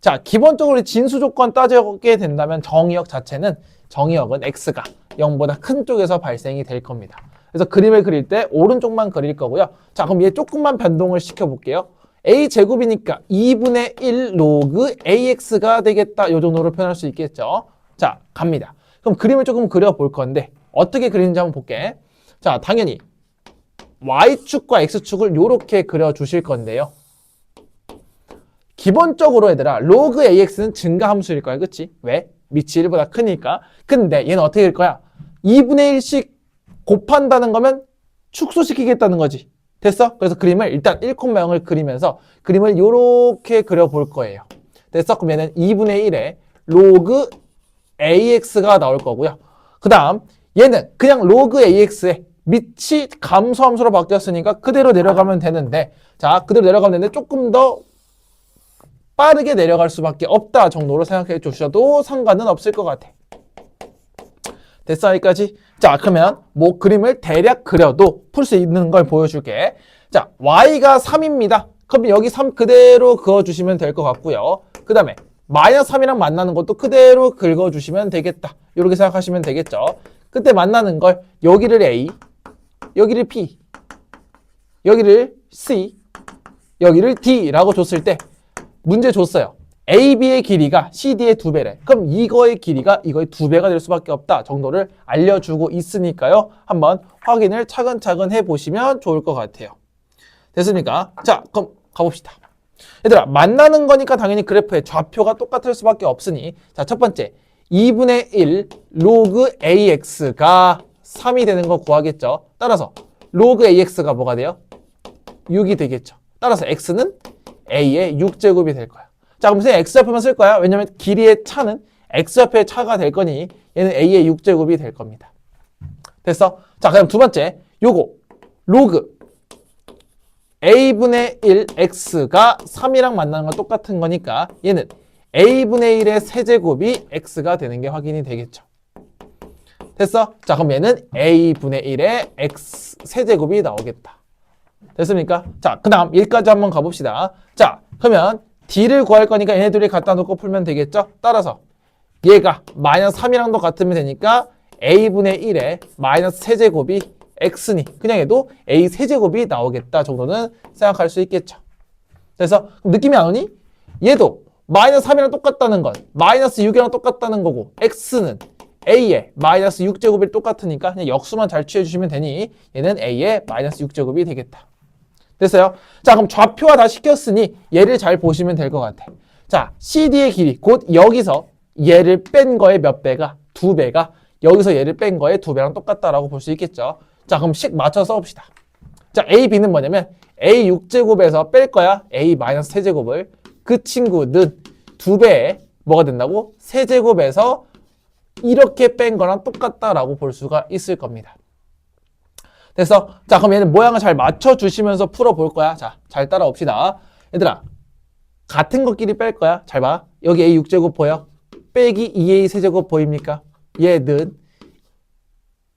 자, 기본적으로 진수 조건 따져게 된다면 정의역은 x가 0보다 큰 쪽에서 발생이 될 겁니다. 그래서 그림을 그릴 때 오른쪽만 그릴 거고요. 자, 그럼 얘 조금만 변동을 시켜볼게요. a제곱이니까 2분의 1 로그 ax가 되겠다. 이 정도로 표현할 수 있겠죠. 자, 갑니다. 그럼 그림을 조금 그려볼 건데 어떻게 그리는지 한번 볼게. 자, 당연히 y축과 x축을 이렇게 그려주실 건데요. 기본적으로 얘들아 로그 ax는 증가함수일 거야. 그치? 왜? 밑이 1보다 크니까. 근데 얘는 어떻게 될 거야? 2분의 1씩 곱한다는 거면 축소시키겠다는 거지. 됐어? 그래서 그림을 일단 1,0을 그리면서 그림을 이렇게 그려볼 거예요. 됐어? 그럼 얘는 2분의 1에 로그 ax가 나올 거고요. 그 다음 얘는 그냥 로그 ax에 밑이 감소함수로 바뀌었으니까 그대로 내려가면 되는데 자, 그대로 내려가면 되는데 조금 더 빠르게 내려갈 수밖에 없다 정도로 생각해 주셔도 상관은 없을 것 같아. 됐어? 여기까지? 자, 그러면 뭐 그림을 대략 그려도 풀 수 있는 걸 보여줄게. 자, y가 3입니다. 그럼 여기 3 그대로 그어주시면 될 것 같고요. 그 다음에 마이너스 3이랑 만나는 것도 그대로 긁어주시면 되겠다. 이렇게 생각하시면 되겠죠. 그때 만나는 걸 여기를 a, 여기를 b, 여기를 c, 여기를 d라고 줬을 때 문제 줬어요. AB의 길이가 CD의 2배래. 그럼 이거의 길이가 이거의 2배가 될 수밖에 없다 정도를 알려주고 있으니까요. 한번 확인을 차근차근 해보시면 좋을 것 같아요. 됐습니까? 자, 그럼 가봅시다. 얘들아, 만나는 거니까 당연히 그래프의 좌표가 똑같을 수밖에 없으니 자, 첫 번째 2분의 1 로그 AX가 3이 되는 거 구하겠죠. 따라서 로그 AX가 뭐가 돼요? 6이 되겠죠. 따라서 X는 A의 6제곱이 될 거야. 자, 그럼 선생님 X좌표만 쓸 거야. 왜냐면 길이의 차는 X좌표의 차가 될 거니 얘는 A의 6제곱이 될 겁니다. 됐어? 자, 그럼 두 번째 요거 로그 A분의 1 X가 3이랑 만나는 건 똑같은 거니까 얘는 A분의 1의 세제곱이 X가 되는 게 확인이 되겠죠. 됐어? 자, 그럼 얘는 A분의 1의 X 세제곱이 나오겠다. 됐습니까? 자, 그 다음 1까지 한번 가봅시다. 자, 그러면 D를 구할 거니까 얘네들이 갖다 놓고 풀면 되겠죠? 따라서 얘가 마이너스 3이랑도 같으면 되니까 A분의 1에 마이너스 세제곱이 X니 그냥 해도 A 세제곱이 나오겠다 정도는 생각할 수 있겠죠. 그래서 느낌이 안 오니? 얘도 마이너스 3이랑 똑같다는 건 마이너스 6이랑 똑같다는 거고 X는 A의 마이너스 6제곱이 똑같으니까 그냥 역수만 잘 취해주시면 되니 얘는 A의 마이너스 6제곱이 되겠다. 됐어요? 자, 그럼 좌표화 다 시켰으니 얘를 잘 보시면 될 것 같아. 자, CD의 길이 곧 여기서 얘를 뺀 거의 몇 배가? 2배가 여기서 얘를 뺀 거의 2배랑 똑같다라고 볼 수 있겠죠. 자, 그럼 식 맞춰서 써봅시다. 자, A, B는 뭐냐면 A 6제곱에서 뺄 거야. A 마이너스 세제곱을. 그 친구는 2배에 뭐가 된다고? 세제곱에서 이렇게 뺀 거랑 똑같다라고 볼 수가 있을 겁니다. 됐어? 자, 그럼 얘는 모양을 잘 맞춰주시면서 풀어볼 거야. 자, 잘 따라옵시다. 얘들아, 같은 것끼리 뺄 거야. 잘 봐. 여기 A 6제곱 보여? 빼기 2A 세제곱 보입니까? 얘는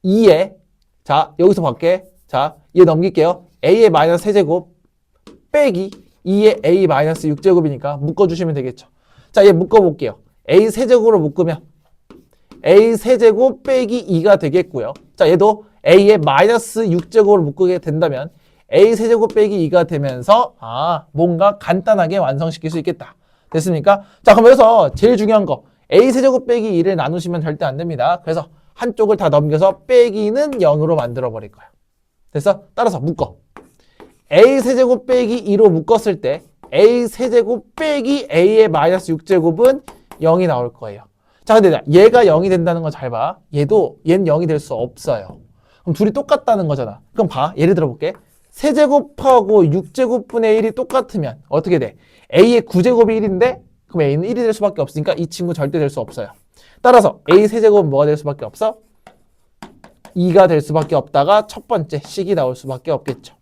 2에 자, 여기서 밖에 자, 얘 넘길게요. A의 마이너스 세제곱 빼기 2의 A 마이너스 6제곱이니까 묶어주시면 되겠죠. 자, 얘 묶어볼게요. A 세제곱으로 묶으면 A 세제곱 빼기 2가 되겠고요. 자, 얘도 A의 마이너스 6제곱으로 묶게 된다면 A 세제곱 빼기 2가 되면서 뭔가 간단하게 완성시킬 수 있겠다. 됐습니까? 자, 그럼 여기서 제일 중요한 거 a세제곱 빼기 2를 나누시면 절대 안 됩니다. 그래서 한쪽을 다 넘겨서 빼기는 0으로 만들어 버릴 거예요. 됐어? 따라서 묶어. a세제곱 빼기 2로 묶었을 때 a세제곱 빼기 a의 마이너스 6제곱은 0이 나올 거예요. 자, 근데 얘가 0이 된다는 거 잘 봐. 얘는 0이 될 수 없어요. 그럼 둘이 똑같다는 거잖아. 그럼 봐. 예를 들어 볼게. 세제곱하고 6제곱분의 1이 똑같으면 어떻게 돼? a의 9제곱이 1인데 그럼 a는 1이 될 수밖에 없으니까 이 친구 절대 될 수 없어요. 따라서 a 세제곱은 뭐가 될 수밖에 없어? 2가 될 수밖에 없다가 첫 번째 식이 나올 수밖에 없겠죠.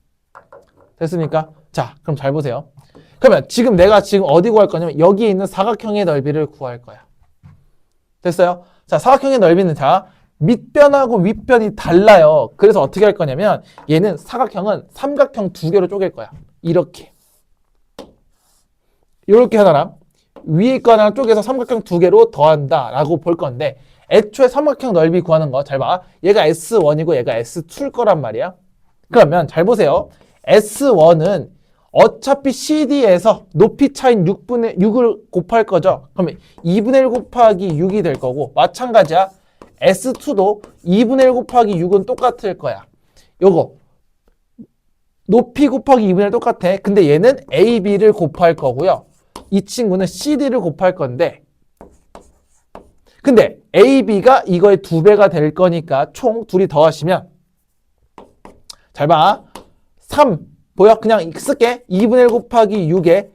됐습니까? 자, 그럼 잘 보세요. 그러면 내가 지금 어디 구할 거냐면 여기에 있는 사각형의 넓이를 구할 거야. 됐어요? 자, 사각형의 넓이는 자, 밑변하고 윗변이 달라요. 그래서 어떻게 할 거냐면 얘는 사각형은 삼각형 두 개로 쪼갤 거야. 이렇게 하나랑 위에 거 하나 쪼개서 삼각형 두 개로 더한다 라고 볼 건데 애초에 삼각형 넓이 구하는 거 잘 봐. 얘가 S1이고 얘가 S2일 거란 말이야. 그러면 잘 보세요. S1은 어차피 CD에서 높이 차인 6을 곱할 거죠. 그러면 2분의 1 곱하기 6이 될 거고 마찬가지야. S2도 2분의 1 곱하기 6은 똑같을 거야. 요거 높이 곱하기 2분의 1 똑같아. 근데 얘는 AB를 곱할 거고요. 이 친구는 CD를 곱할 건데 근데 AB가 이거의 2배가 될 거니까 총 둘이 더하시면 잘 봐. 3 보여? 그냥 쓸게. 2분의 1 곱하기 6에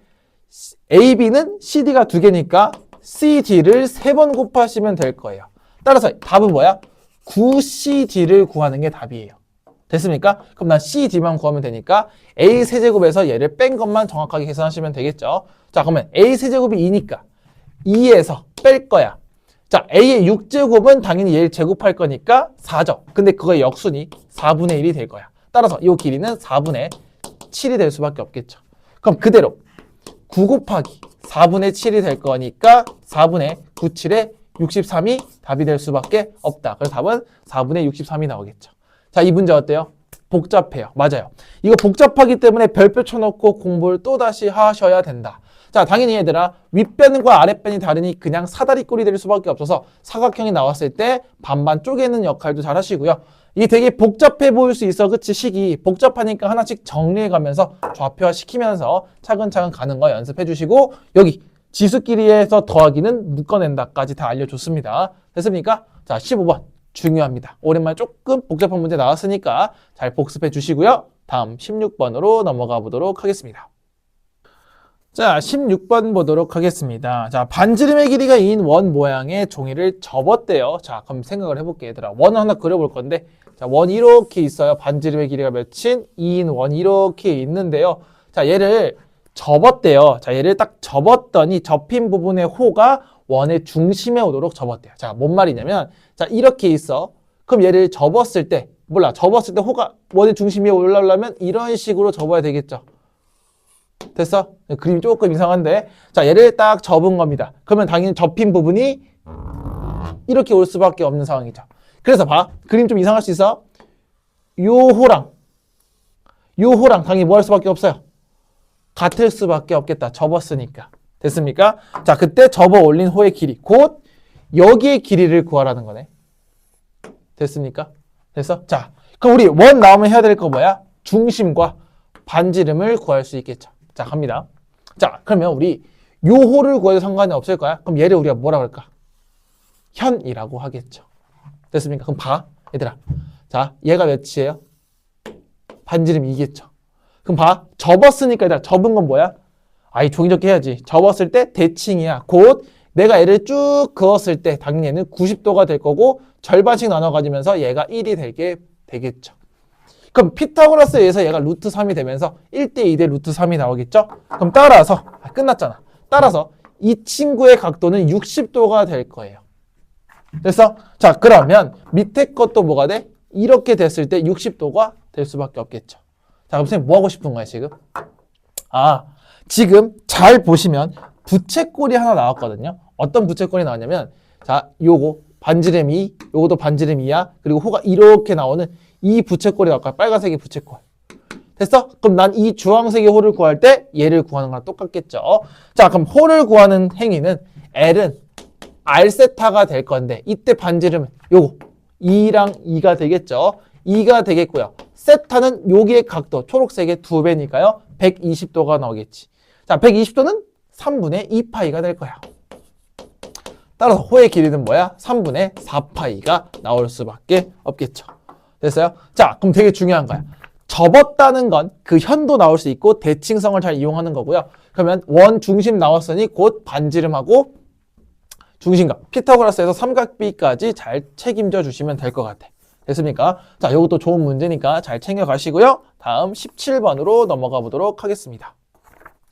AB는 CD가 2개니까 CD를 3번 곱하시면 될 거예요. 따라서 답은 뭐야? 9CD를 구하는 게 답이에요. 됐습니까? 그럼 난 CD만 구하면 되니까 A 세제곱에서 얘를 뺀 것만 정확하게 계산하시면 되겠죠. 자, 그러면 A 세제곱이 2니까 2에서 뺄 거야. 자, A의 6제곱은 당연히 얘를 제곱할 거니까 4죠. 근데 그거의 역순이 4분의 1이 될 거야. 따라서 이 길이는 4분의 7이 될 수밖에 없겠죠. 그럼 그대로 9 곱하기 4분의 7이 될 거니까 4분의 9, 7에 63이 답이 될 수밖에 없다. 그래서 답은 4분의 63이 나오겠죠. 자, 이 문제 어때요? 복잡해요. 맞아요. 이거 복잡하기 때문에 별표 쳐놓고 공부를 또다시 하셔야 된다. 자, 당연히 얘들아 윗변과 아랫변이 다르니 그냥 사다리꼴이 될 수밖에 없어서 사각형이 나왔을 때 반반 쪼개는 역할도 잘 하시고요. 이게 되게 복잡해 보일 수 있어. 그치? 식이 복잡하니까 하나씩 정리해 가면서 좌표화 시키면서 차근차근 가는 거 연습해 주시고 여기 지수끼리에서 더하기는 묶어낸다까지 다 알려줬습니다. 됐습니까? 자, 15번 중요합니다. 오랜만에 조금 복잡한 문제 나왔으니까 잘 복습해 주시고요. 다음 16번으로 넘어가 보도록 하겠습니다. 자, 16번 보도록 하겠습니다. 자, 반지름의 길이가 2인 원 모양의 종이를 접었대요. 자, 그럼 생각을 해볼게, 얘들아. 원을 하나 그려볼 건데, 자, 원 이렇게 있어요. 반지름의 길이가 몇인? 2인 원 이렇게 있는데요. 자, 얘를 접었대요. 자, 얘를 딱 접었더니 접힌 부분의 호가 원의 중심에 오도록 접었대요. 자, 뭔 말이냐면, 자, 이렇게 있어. 그럼 얘를 접었을 때, 접었을 때 호가 원의 중심에 올라오려면 이런 식으로 접어야 되겠죠. 됐어? 그림이 조금 이상한데 자, 얘를 딱 접은 겁니다. 그러면 당연히 접힌 부분이 이렇게 올 수밖에 없는 상황이죠. 그래서 봐. 그림 좀 이상할 수 있어. 요 호랑 당연히 뭐 할 수밖에 없어요. 같을 수밖에 없겠다. 접었으니까. 됐습니까? 자, 그때 접어 올린 호의 길이 곧 여기의 길이를 구하라는 거네. 됐습니까? 됐어? 자, 그럼 우리 원 나오면 해야 될 거 뭐야? 중심과 반지름을 구할 수 있겠죠. 자, 갑니다. 자, 그러면 우리 요 호를 구해도 상관이 없을 거야. 그럼 얘를 우리가 뭐라고 할까? 현이라고 하겠죠. 됐습니까? 그럼 봐, 얘들아. 자, 얘가 몇이에요? 반지름 2겠죠. 그럼 봐, 접었으니까 얘들아, 접은 건 뭐야? 아이, 종이 접기 해야지. 접었을 때 대칭이야. 곧 내가 얘를 쭉 그었을 때 당연히 얘는 90도가 될 거고 절반씩 나눠 가지면서 얘가 1이 되겠죠. 그럼 피타고라스에 의해서 얘가 루트 3이 되면서 1대 2대 루트 3이 나오겠죠? 그럼 따라서 끝났잖아. 따라서 이 친구의 각도는 60도가 될 거예요. 됐어? 자, 그러면 밑에 것도 뭐가 돼? 이렇게 됐을 때 60도가 될 수밖에 없겠죠. 자, 그럼 선생님 뭐 하고 싶은 거야, 지금? 아, 지금 잘 보시면 부채꼴이 하나 나왔거든요. 어떤 부채꼴이 나왔냐면 자, 요거 반지름 2, 요것도 반지름 2야. 그리고 호가 이렇게 나오는 이 부채꼴이 나올 거야. 빨간색이 부채꼴. 됐어? 그럼 난 이 주황색의 호를 구할 때 얘를 구하는 거랑 똑같겠죠. 자, 그럼 호를 구하는 행위는 L은 R세타가 될 건데 이때 반지름은 요거 2랑 2가 되겠죠. 2가 되겠고요. 세타는 여기의 각도 초록색의 2배니까요. 120도가 나오겠지. 자, 120도는 3분의 2파이가 될 거야. 따라서 호의 길이는 뭐야? 3분의 4파이가 나올 수밖에 없겠죠. 됐어요? 자, 그럼 되게 중요한 거야. 접었다는 건 그 현도 나올 수 있고 대칭성을 잘 이용하는 거고요. 그러면 원 중심 나왔으니 곧 반지름하고 중심각, 피타고라스에서 삼각비까지 잘 책임져 주시면 될 것 같아. 됐습니까? 자, 이것도 좋은 문제니까 잘 챙겨 가시고요. 다음 17번으로 넘어가 보도록 하겠습니다.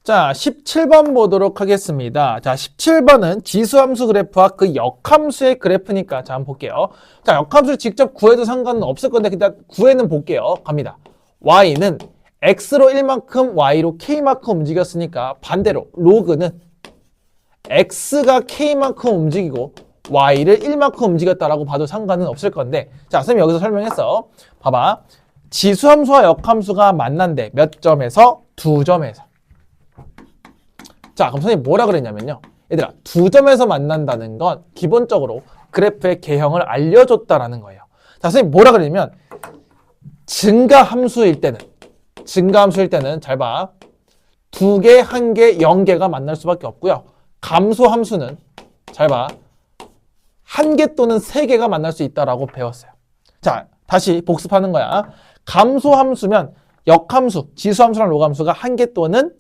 자, 17번 보도록 하겠습니다. 자, 17번은 지수함수 그래프와 그 역함수의 그래프니까 자, 한번 볼게요. 자, 역함수를 직접 구해도 상관은 없을 건데 일단 구해는 볼게요. 갑니다. y는 x로 1만큼, y로 k만큼 움직였으니까 반대로 로그는 x가 k만큼 움직이고 y를 1만큼 움직였다라고 봐도 상관은 없을 건데 자, 선생님이 여기서 설명했어. 봐봐. 지수함수와 역함수가 만난대. 몇 점에서? 2점에서. 자, 그럼 선생님 뭐라 그랬냐면요. 얘들아, 2점에서 만난다는 건 기본적으로 그래프의 개형을 알려줬다라는 거예요. 자, 선생님 뭐라 그랬냐면 증가함수일 때는 잘 봐. 2개, 1개, 0개가 만날 수밖에 없고요. 감소함수는 잘 봐. 1개 또는 3개가 만날 수 있다라고 배웠어요. 자, 다시 복습하는 거야. 감소함수면 역함수, 지수함수랑 로함수가 1개 또는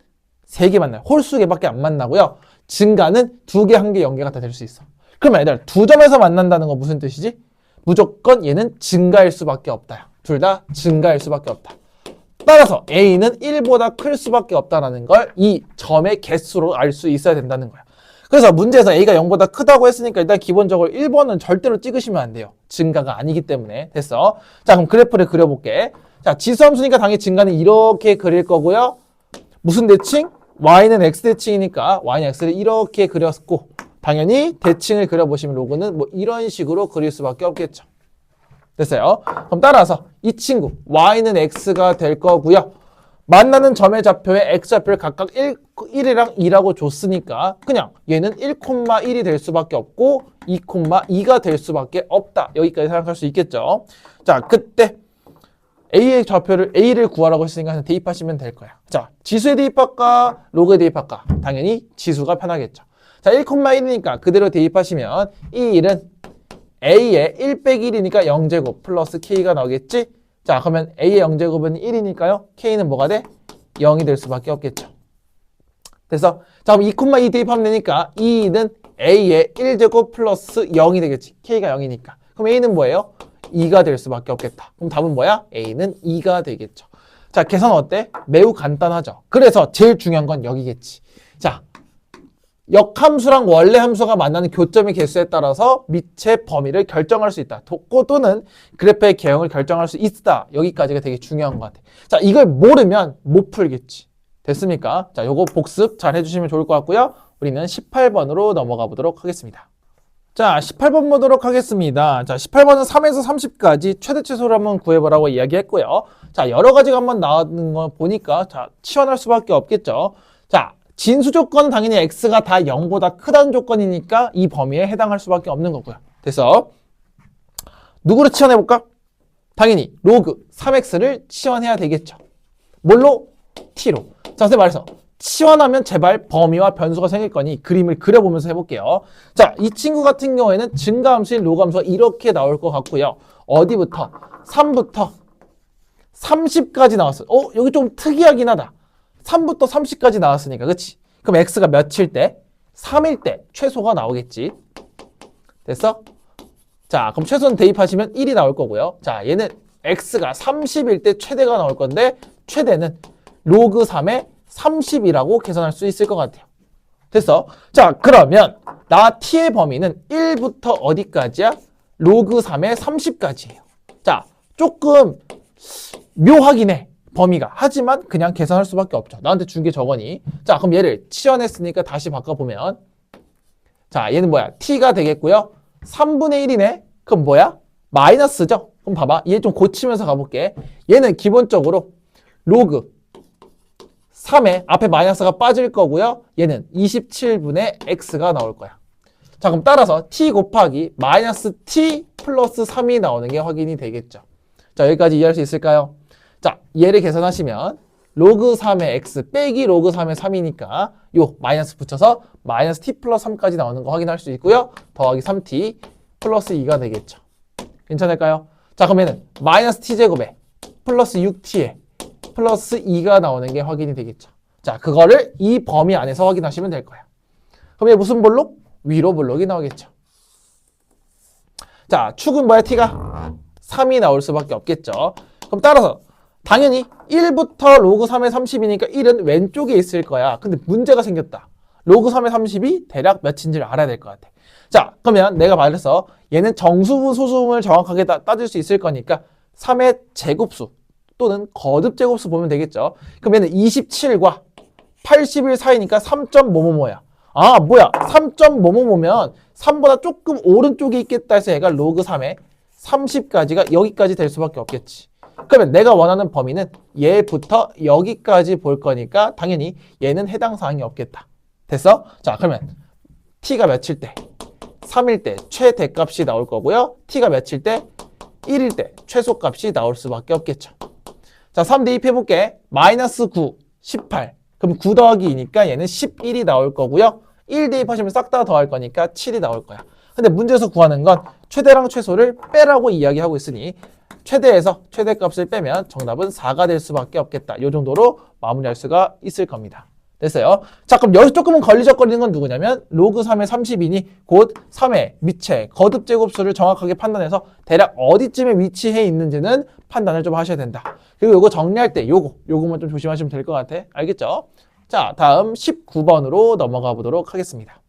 3개 만나요. 홀수 개밖에 안 만나고요. 증가는 2개, 1개, 0개가 다 될 수 있어. 그러면 얘들아, 2점에서 만난다는 건 무슨 뜻이지? 무조건 얘는 증가일 수밖에 없다. 둘 다 증가일 수밖에 없다. 따라서 A는 1보다 클 수밖에 없다는 걸 이 점의 개수로 알 수 있어야 된다는 거야. 그래서 문제에서 A가 0보다 크다고 했으니까 일단 기본적으로 1번은 절대로 찍으시면 안 돼요. 증가가 아니기 때문에. 됐어. 자, 그럼 그래프를 그려볼게. 자, 지수함수니까 당연히 증가는 이렇게 그릴 거고요. 무슨 대칭? y는 x 대칭이니까 y는 x를 이렇게 그렸고 당연히 대칭을 그려보시면 로그는 뭐 이런 식으로 그릴 수밖에 없겠죠. 됐어요? 그럼 따라서 이 친구 y는 x가 될 거고요. 만나는 점의 좌표에 x좌표를 각각 1이랑 2라고 줬으니까 그냥 얘는 1,1이 될 수밖에 없고 2,2가 될 수밖에 없다. 여기까지 생각할 수 있겠죠. 자, 그때 A의 좌표를 A를 구하라고 했으니까 대입하시면 될 거야. 자, 지수에 대입할까? 로그에 대입할까? 당연히 지수가 편하겠죠. 자, 1,1이니까 그대로 대입하시면 이 1은 A의 1 빼기 1이니까 0제곱 플러스 K가 나오겠지? 자, 그러면 A의 0제곱은 1이니까요. K는 뭐가 돼? 0이 될 수밖에 없겠죠. 그래서 자, 그럼 2,2 대입하면 되니까 이 2는 A의 1제곱 플러스 0이 되겠지. K가 0이니까. 그럼 A는 뭐예요? 2가 될 수밖에 없겠다. 그럼 답은 뭐야? A는 2가 되겠죠. 자, 계산 어때? 매우 간단하죠. 그래서 제일 중요한 건 여기겠지. 자, 역함수랑 원래 함수가 만나는 교점의 개수에 따라서 밑의 범위를 결정할 수 있다. 또는 그래프의 개형을 결정할 수 있다. 여기까지가 되게 중요한 것 같아. 자, 이걸 모르면 못 풀겠지. 됐습니까? 자, 요거 복습 잘 해주시면 좋을 것 같고요. 우리는 18번으로 넘어가 보도록 하겠습니다. 자, 18번 보도록 하겠습니다. 자, 18번은 3에서 30까지 최대 최소를 한번 구해보라고 이야기했고요. 자, 여러 가지가 한번 나오는 거 보니까 자, 치환할 수밖에 없겠죠. 자, 진수 조건은 당연히 x가 다 0보다 크다는 조건이니까 이 범위에 해당할 수밖에 없는 거고요. 그래서 누구를 치환해볼까? 당연히 로그 3x를 치환해야 되겠죠. 뭘로? t로. 자, 선생님 말해서 치환하면 제발 범위와 변수가 생길 거니 그림을 그려보면서 해볼게요. 자, 이 친구 같은 경우에는 증가함수인 로그함수가 이렇게 나올 것 같고요. 어디부터? 3부터 30까지 나왔어요. 여기 좀 특이하긴 하다. 3부터 30까지 나왔으니까, 그치? 그럼 x가 몇일 때? 3일 때 최소가 나오겠지. 됐어? 자, 그럼 최소는 대입하시면 1이 나올 거고요. 자, 얘는 x가 30일 때 최대가 나올 건데 최대는 로그 3의 30이라고 계산할 수 있을 것 같아요. 됐어? 자, 그러면 나 t의 범위는 1부터 어디까지야? 로그 3의 30까지예요. 자, 조금 묘하긴 해. 범위가. 하지만 그냥 계산할 수밖에 없죠. 나한테 준 게 저거니. 자, 그럼 얘를 치환했으니까 다시 바꿔보면 자, 얘는 뭐야? t가 되겠고요. 3분의 1이네. 그럼 뭐야? 마이너스죠? 그럼 봐봐. 얘 좀 고치면서 가볼게. 얘는 기본적으로 로그 3에 앞에 마이너스가 빠질 거고요. 얘는 27분의 x가 나올 거야. 자, 그럼 따라서 t 곱하기 마이너스 t 플러스 3이 나오는 게 확인이 되겠죠. 자, 여기까지 이해할 수 있을까요? 자, 얘를 계산하시면 로그 3의 x 빼기 로그 3의 3이니까 요 마이너스 붙여서 마이너스 t 플러스 3까지 나오는 거 확인할 수 있고요. 더하기 3t 플러스 2가 되겠죠. 괜찮을까요? 자, 그러면은 마이너스 t제곱에 플러스 6t에 플러스 2가 나오는 게 확인이 되겠죠. 자, 그거를 이 범위 안에서 확인하시면 될 거예요. 그럼 얘 무슨 볼록? 위로 볼록이 나오겠죠. 자, 축은 뭐야? t가 3이 나올 수밖에 없겠죠. 그럼 따라서 당연히 1부터 로그 3의 30이니까 1은 왼쪽에 있을 거야. 근데 문제가 생겼다. 로그 3의 30이 대략 몇인지를 알아야 될 것 같아. 자, 그러면 내가 말해서 얘는 정수분, 소수분을 정확하게 따질 수 있을 거니까 3의 제곱수 또는 거듭 제곱수 보면 되겠죠. 그러면 27과 80일 사이니까 3.뭐뭐뭐야. 아, 뭐야. 3.뭐뭐뭐면 3보다 조금 오른쪽에 있겠다 해서 얘가 로그 3의 30까지가 여기까지 될 수밖에 없겠지. 그러면 내가 원하는 범위는 얘부터 여기까지 볼 거니까 당연히 얘는 해당 사항이 없겠다. 됐어? 자, 그러면 t가 몇일 때? 3일 때 최대값이 나올 거고요. t가 몇일 때? 1일 때 최소값이 나올 수밖에 없겠죠. 자, 3 대입해볼게. 마이너스 9, 18. 그럼 9 더하기 2니까 얘는 11이 나올 거고요. 1 대입하시면 싹 다 더할 거니까 7이 나올 거야. 근데 문제에서 구하는 건 최대랑 최소를 빼라고 이야기하고 있으니 최대에서 최대값을 빼면 정답은 4가 될 수밖에 없겠다. 이 정도로 마무리할 수가 있을 겁니다. 됐어요? 자, 그럼 여기서 조금은 걸리적거리는 건 누구냐면 로그 3의 30이니 곧 3의 미체 거듭 제곱수를 정확하게 판단해서 대략 어디쯤에 위치해 있는지는 판단을 좀 하셔야 된다. 그리고 요거 정리할 때 요거만 좀 조심하시면 될 것 같아. 알겠죠? 자, 다음 19번으로 넘어가 보도록 하겠습니다.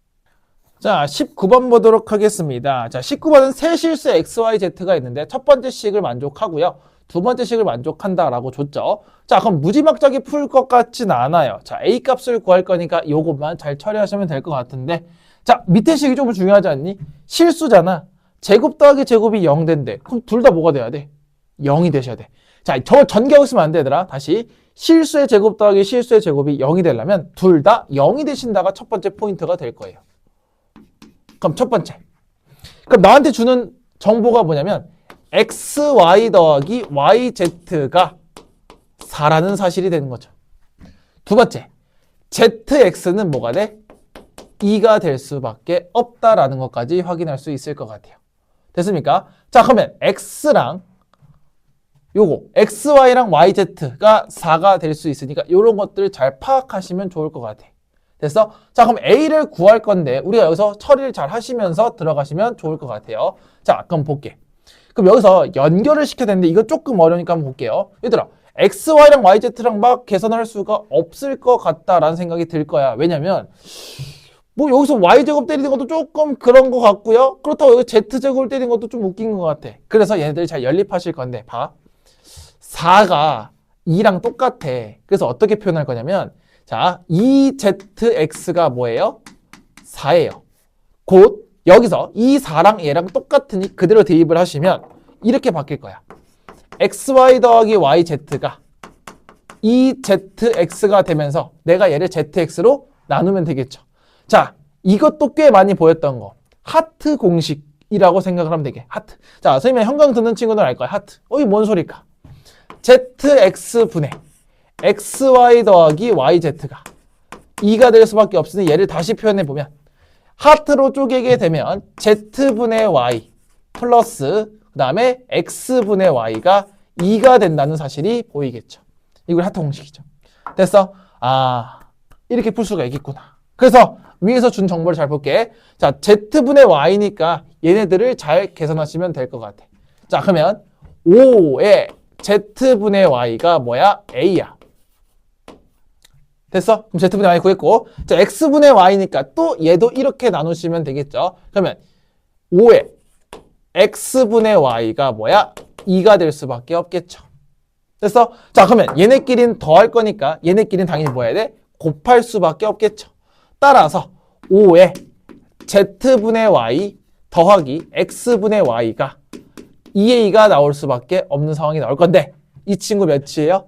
자, 19번 보도록 하겠습니다. 자, 19번은 세 실수 XYZ가 있는데 첫 번째 식을 만족하고요. 두 번째 식을 만족한다라고 줬죠. 자, 그럼 무지막지하게 풀 것 같진 않아요. 자, A 값을 구할 거니까 요것만 잘 처리하시면 될 것 같은데, 자, 밑에 식이 좀 중요하지 않니? 실수잖아. 제곱 더하기 제곱이 0 된대. 그럼 둘 다 뭐가 돼야 돼? 0이 되셔야 돼. 자, 저걸 전개하고 있으면 안 돼, 얘들아. 다시. 실수의 제곱 더하기 실수의 제곱이 0이 되려면 둘 다 0이 되신다가 첫 번째 포인트가 될 거예요. 그럼 첫 번째. 그럼 나한테 주는 정보가 뭐냐면 XY 더하기 YZ가 4라는 사실이 되는 거죠. 두 번째. ZX는 뭐가 돼? 2가 될 수밖에 없다라는 것까지 확인할 수 있을 것 같아요. 됐습니까? 자, 그러면 X랑 요거 XY랑 YZ가 4가 될 수 있으니까 이런 것들을 잘 파악하시면 좋을 것 같아. 됐어? 자, 그럼 A를 구할 건데 우리가 여기서 처리를 잘 하시면서 들어가시면 좋을 것 같아요. 자, 그럼 볼게. 그럼 여기서 연결을 시켜야 되는데 이거 조금 어려우니까 한번 볼게요. 얘들아, XY랑 YZ랑 막 계산할 수가 없을 것 같다라는 생각이 들 거야. 왜냐면 뭐 여기서 Y제곱 때리는 것도 조금 그런 것 같고요. 그렇다고 여기 Z제곱을 때리는 것도 좀 웃긴 것 같아. 그래서 얘네들 잘 연립하실 건데 봐. 4가 2랑 똑같아. 그래서 어떻게 표현할 거냐면 자, 2ZX가 뭐예요? 4예요. 곧 여기서 이 4랑 얘랑 똑같으니 그대로 대입을 하시면 이렇게 바뀔 거야. XY 더하기 YZ가 2ZX가 되면서 내가 얘를 ZX로 나누면 되겠죠. 자, 이것도 꽤 많이 보였던 거. 하트 공식이라고 생각을 하면 되게. 하트. 자, 선생님의 형광 듣는 친구들 알 거야. 하트. 이게 뭔 소리일까? ZX분의 XY 더하기 YZ가 2가 될 수밖에 없으니 얘를 다시 표현해보면 하트로 쪼개게 되면 Z분의 Y 플러스 그 다음에 X분의 Y가 2가 된다는 사실이 보이겠죠. 이걸 하트 공식이죠. 됐어? 아, 이렇게 풀 수가 있겠구나. 그래서 위에서 준 정보를 잘 볼게. 자, Z분의 Y니까 얘네들을 잘 계산하시면 될 것 같아. 자, 그러면 5의 Z분의 Y가 뭐야? A야. 됐어? 그럼 Z분의 Y 구했고, 자, X분의 Y니까 또 얘도 이렇게 나누시면 되겠죠. 그러면 5의 X분의 Y가 뭐야? 2가 될 수밖에 없겠죠. 됐어? 자, 그러면 얘네끼리는 더할 거니까 얘네끼리는 당연히 뭐 해야 돼? 곱할 수밖에 없겠죠. 따라서 5의 Z분의 Y 더하기 X분의 Y가 2A가 나올 수밖에 없는 상황이 나올 건데 이 친구 몇이에요?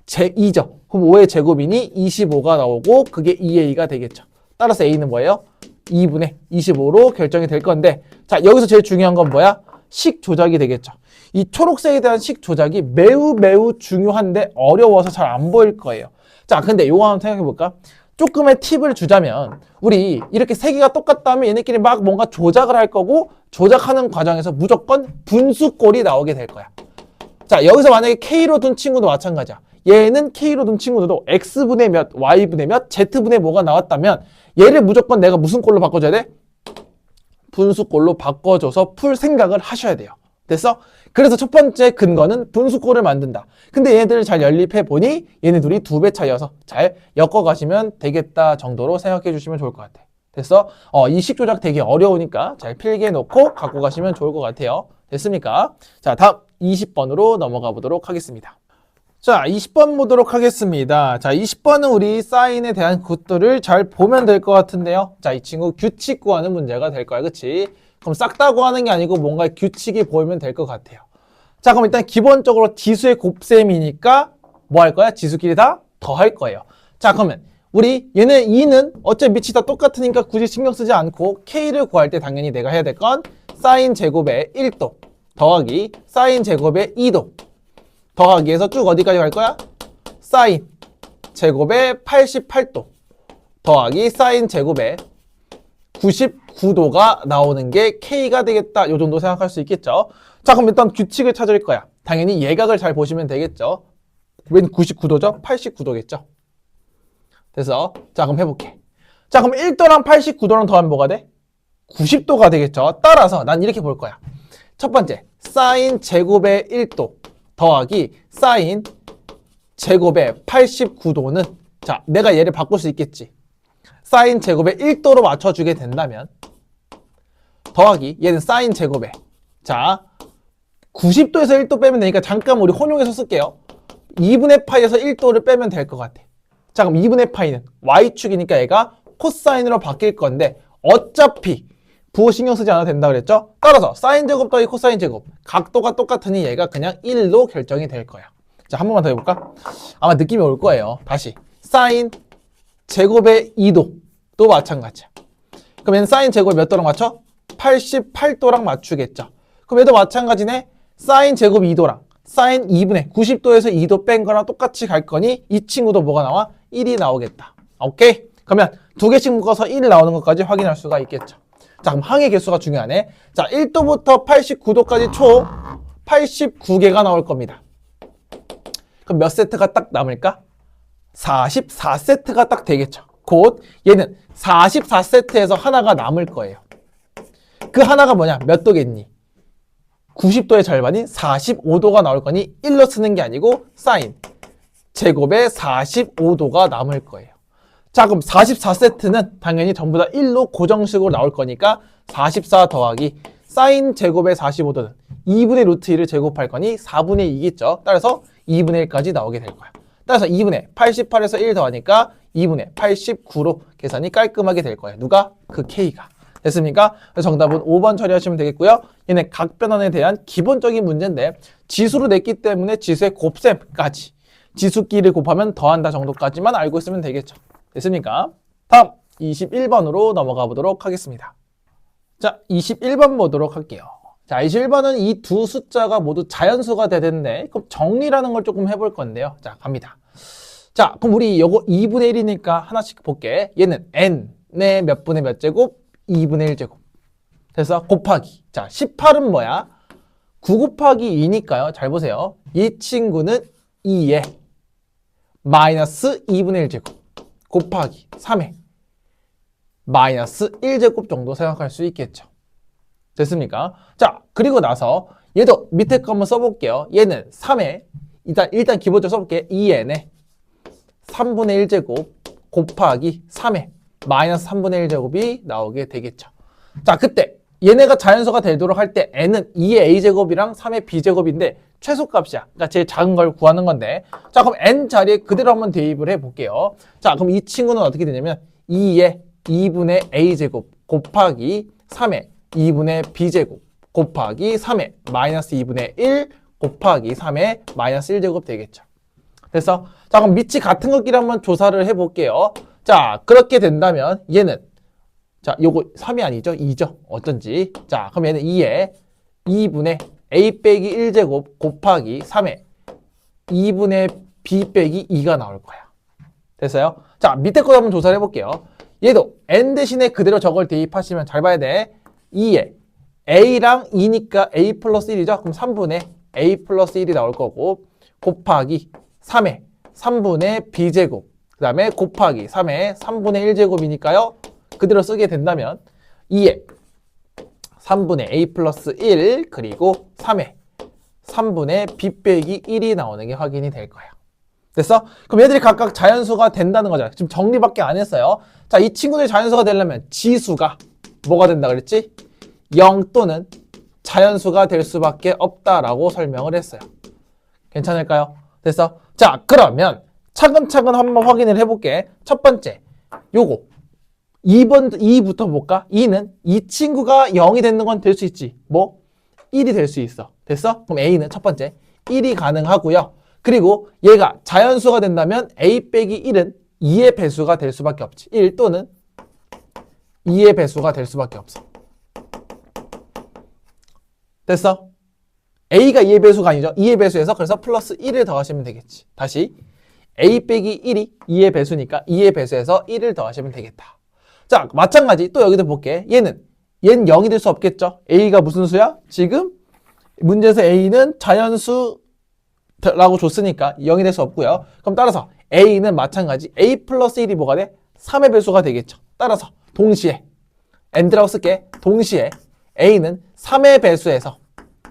2죠. 그럼 5의 제곱이니 25가 나오고 그게 2A가 되겠죠. 따라서 A는 뭐예요? 2분의 25로 결정이 될 건데, 자, 여기서 제일 중요한 건 뭐야? 식 조작이 되겠죠. 이 초록색에 대한 식 조작이 매우 매우 중요한데 어려워서 잘 안 보일 거예요. 자, 근데 요거 한번 생각해 볼까? 조금의 팁을 주자면, 우리 이렇게 세 개가 똑같다면 얘네끼리 막 뭔가 조작을 할 거고, 조작하는 과정에서 무조건 분수꼴이 나오게 될 거야. 자, 여기서 만약에 K로 둔 친구도 마찬가지야. 얘는 K로 둔 친구들도 X분의 몇, Y분의 몇, Z분의 뭐가 나왔다면 얘를 무조건 내가 무슨 꼴로 바꿔줘야 돼? 분수꼴로 바꿔줘서 풀 생각을 하셔야 돼요. 됐어? 그래서 첫 번째 근거는 분수꼴을 만든다. 근데 얘네들을 잘 연립해 보니 얘네 둘이 2배 차이여서 잘 엮어가시면 되겠다 정도로 생각해 주시면 좋을 것 같아. 됐어? 이 식 조작 되게 어려우니까 잘 필기해 놓고 갖고 가시면 좋을 것 같아요. 됐습니까? 자, 다음 20번으로 넘어가 보도록 하겠습니다. 자, 20번 보도록 하겠습니다. 자, 20번은 우리 사인에 대한 것들을 잘 보면 될 것 같은데요. 자, 이 친구 규칙 구하는 문제가 될 거야. 그치? 그럼 싹 다 구하는 게 아니고 뭔가 규칙이 보이면 될 것 같아요. 자, 그럼 일단 기본적으로 지수의 곱셈이니까 뭐 할 거야? 지수끼리 다 더할 거예요. 자, 그러면 우리 얘네 2는 어차피 밑이 다 똑같으니까 굳이 신경 쓰지 않고 K를 구할 때 당연히 내가 해야 될 건 사인 제곱의 1도 더하기 사인 제곱의 2도 더하기에서 쭉 어디까지 갈 거야? 사인 제곱의 88도 더하기 사인 제곱의 99도가 나오는 게 K가 되겠다. 요 정도 생각할 수 있겠죠. 자, 그럼 일단 규칙을 찾을 거야. 당연히 예각을 잘 보시면 되겠죠. 웬 99도죠? 89도겠죠. 그래서 자, 그럼 해볼게. 자, 그럼 1도랑 89도랑 더하면 뭐가 돼? 90도가 되겠죠. 따라서 난 이렇게 볼 거야. 첫 번째, 사인 제곱의 1도 더하기 사인 제곱의 89도는 자, 내가 얘를 바꿀 수 있겠지. 사인 제곱의 1도로 맞춰주게 된다면 더하기 얘는 사인 제곱에 자 90도에서 1도 빼면 되니까 잠깐 우리 혼용해서 쓸게요. 2분의 파이에서 1도를 빼면 될 것 같아. 자, 그럼 2분의 파이는 Y축이니까 얘가 코사인으로 바뀔 건데 어차피 부호 신경 쓰지 않아도 된다 그랬죠? 따라서 사인 제곱 더하기 코사인 제곱 각도가 똑같으니 얘가 그냥 1로 결정이 될 거야. 자, 한 번만 더 해볼까? 아마 느낌이 올 거예요. 다시 사인 제곱의 2도도 마찬가지야. 그럼 얘는 사인 제곱을 몇 도랑 맞춰? 88도랑 맞추겠죠. 그럼 얘도 마찬가지네. 사인 제곱 2도랑 사인 2분의 90도에서 2도 뺀 거랑 똑같이 갈 거니 이 친구도 뭐가 나와? 1이 나오겠다. 오케이? 그러면 두 개씩 묶어서 1 나오는 것까지 확인할 수가 있겠죠. 자, 그럼 항의 개수가 중요하네. 자, 1도부터 89도까지 총 89개가 나올 겁니다. 그럼 몇 세트가 딱 남을까? 44세트가 딱 되겠죠. 곧 얘는 44세트에서 하나가 남을 거예요. 그 하나가 뭐냐? 몇 도겠니? 90도의 절반인 45도가 나올 거니 1로 쓰는 게 아니고 사인 제곱의 45도가 남을 거예요. 자, 그럼 44세트는 당연히 전부 다 1로 고정식으로 나올 거니까 44 더하기 사인 제곱의 45도는 2분의 루트 1을 제곱할 거니 4분의 2겠죠. 따라서 2분의 1까지 나오게 될 거야. 따라서 2분의 88에서 1 더하니까 2분의 89로 계산이 깔끔하게 될 거예요. 누가? 그 K가. 됐습니까? 그래서 정답은 5번 처리하시면 되겠고요. 얘네 각변환에 대한 기본적인 문제인데 지수로 냈기 때문에 지수의 곱셈까지 지수끼리 곱하면 더한다 정도까지만 알고 있으면 되겠죠. 됐습니까? 다음 21번으로 넘어가 보도록 하겠습니다. 자, 21번 보도록 할게요. 자, 21번은 이 두 숫자가 모두 자연수가 되는데 그럼 정리라는 걸 조금 해볼 건데요. 자, 갑니다. 자, 그럼 우리 요거 2분의 1이니까 하나씩 볼게. 얘는 n의 몇 분의 몇 제곱? 2분의 1제곱. 그래서 곱하기. 자, 18은 뭐야? 9 곱하기 2니까요. 잘 보세요. 이 친구는 2에 마이너스 2분의 1제곱 곱하기 3에 마이너스 1제곱 정도 생각할 수 있겠죠. 됐습니까? 자, 그리고 나서 얘도 밑에 거 한번 써볼게요. 얘는 3에 일단 기본적으로 써볼게요. 2n에 3분의 1제곱 곱하기 3에 마이너스 3분의 1제곱이 나오게 되겠죠. 자, 그때 얘네가 자연수가 되도록 할 때 n은 2의 a제곱이랑 3의 b제곱인데 최소값이야. 그러니까 제일 작은 걸 구하는 건데 자, 그럼 n 자리에 그대로 한번 대입을 해볼게요. 자, 그럼 이 친구는 어떻게 되냐면 2의 2분의 a제곱 곱하기 3의 2분의 b제곱 곱하기 3의 마이너스 2분의 1 곱하기 3의 마이너스 1제곱 되겠죠. 그래서 자, 그럼 밑이 같은 것끼리 한번 조사를 해볼게요. 자, 그렇게 된다면 얘는 자, 요거 3이 아니죠? 2죠? 어쩐지. 자, 그럼 얘는 2에 2분의 a 빼기 1제곱 곱하기 3에 2분의 b 빼기 2가 나올 거야. 됐어요? 자, 밑에 거 한번 조사를 해볼게요. 얘도 n 대신에 그대로 저걸 대입하시면 잘 봐야 돼. 2에 a랑 2니까 a 플러스 1이죠? 그럼 3분의 a 플러스 1이 나올 거고 곱하기 3에 3분의 b제곱 그 다음에 곱하기 3에 3분의 1제곱이니까요. 그대로 쓰게 된다면 2에 3분의 a 플러스 1 그리고 3에 3분의 b 빼기 1이 나오는 게 확인이 될 거야. 됐어? 그럼 얘들이 각각 자연수가 된다는 거잖아. 지금 정리밖에 안 했어요. 자, 이 친구들이 자연수가 되려면 지수가 뭐가 된다 그랬지? 0 또는 자연수가 될 수밖에 없다라고 설명을 했어요. 괜찮을까요? 됐어? 자, 그러면 차근차근 한번 확인을 해볼게. 첫 번째, 요거 2부터 볼까? 2는 이 친구가 0이 되는 건 될 수 있지. 뭐? 1이 될 수 있어. 됐어? 그럼 A는 첫 번째 1이 가능하고요. 그리고 얘가 자연수가 된다면 A 빼기 1은 2의 배수가 될 수밖에 없지. 1 또는 2의 배수가 될 수밖에 없어. 됐어? A가 2의 배수가 아니죠. 2의 배수에서 그래서 플러스 1을 더하시면 되겠지. 다시 A 빼기 1이 2의 배수니까 2의 배수에서 1을 더하시면 되겠다. 자, 마찬가지 또 여기도 볼게. 얘는 0이 될 수 없겠죠. A가 무슨 수야? 지금 문제에서 A는 자연수라고 줬으니까 0이 될 수 없고요. 그럼 따라서 A는 마찬가지 A 플러스 1이 뭐가 돼? 3의 배수가 되겠죠. 따라서 동시에 and라고 쓸게. 동시에 A는 3의 배수에서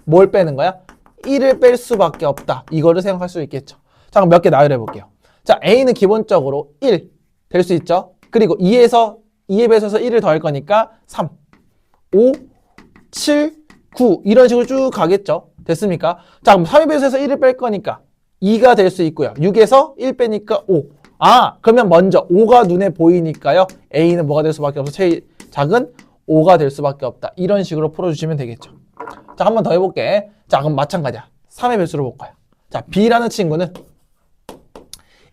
뭘 빼는 거야? 1을 뺄 수밖에 없다. 이거를 생각할 수 있겠죠. 자, 그럼 몇 개 나열해 볼게요. 자, A는 기본적으로 1 될 수 있죠. 그리고 2의 배수에서 1을 더할 거니까 3, 5, 7, 9 이런 식으로 쭉 가겠죠. 됐습니까? 자, 그럼 3의 배수에서 1을 뺄 거니까 2가 될 수 있고요. 6에서 1 빼니까 5. 아, 그러면 먼저 5가 눈에 보이니까요. A는 뭐가 될 수밖에 없어? 제일 작은 5가 될 수밖에 없다. 이런 식으로 풀어주시면 되겠죠. 자, 한 번 더 해볼게. 자, 그럼 마찬가지야. 3의 배수로 볼 거야. 자, B라는 친구는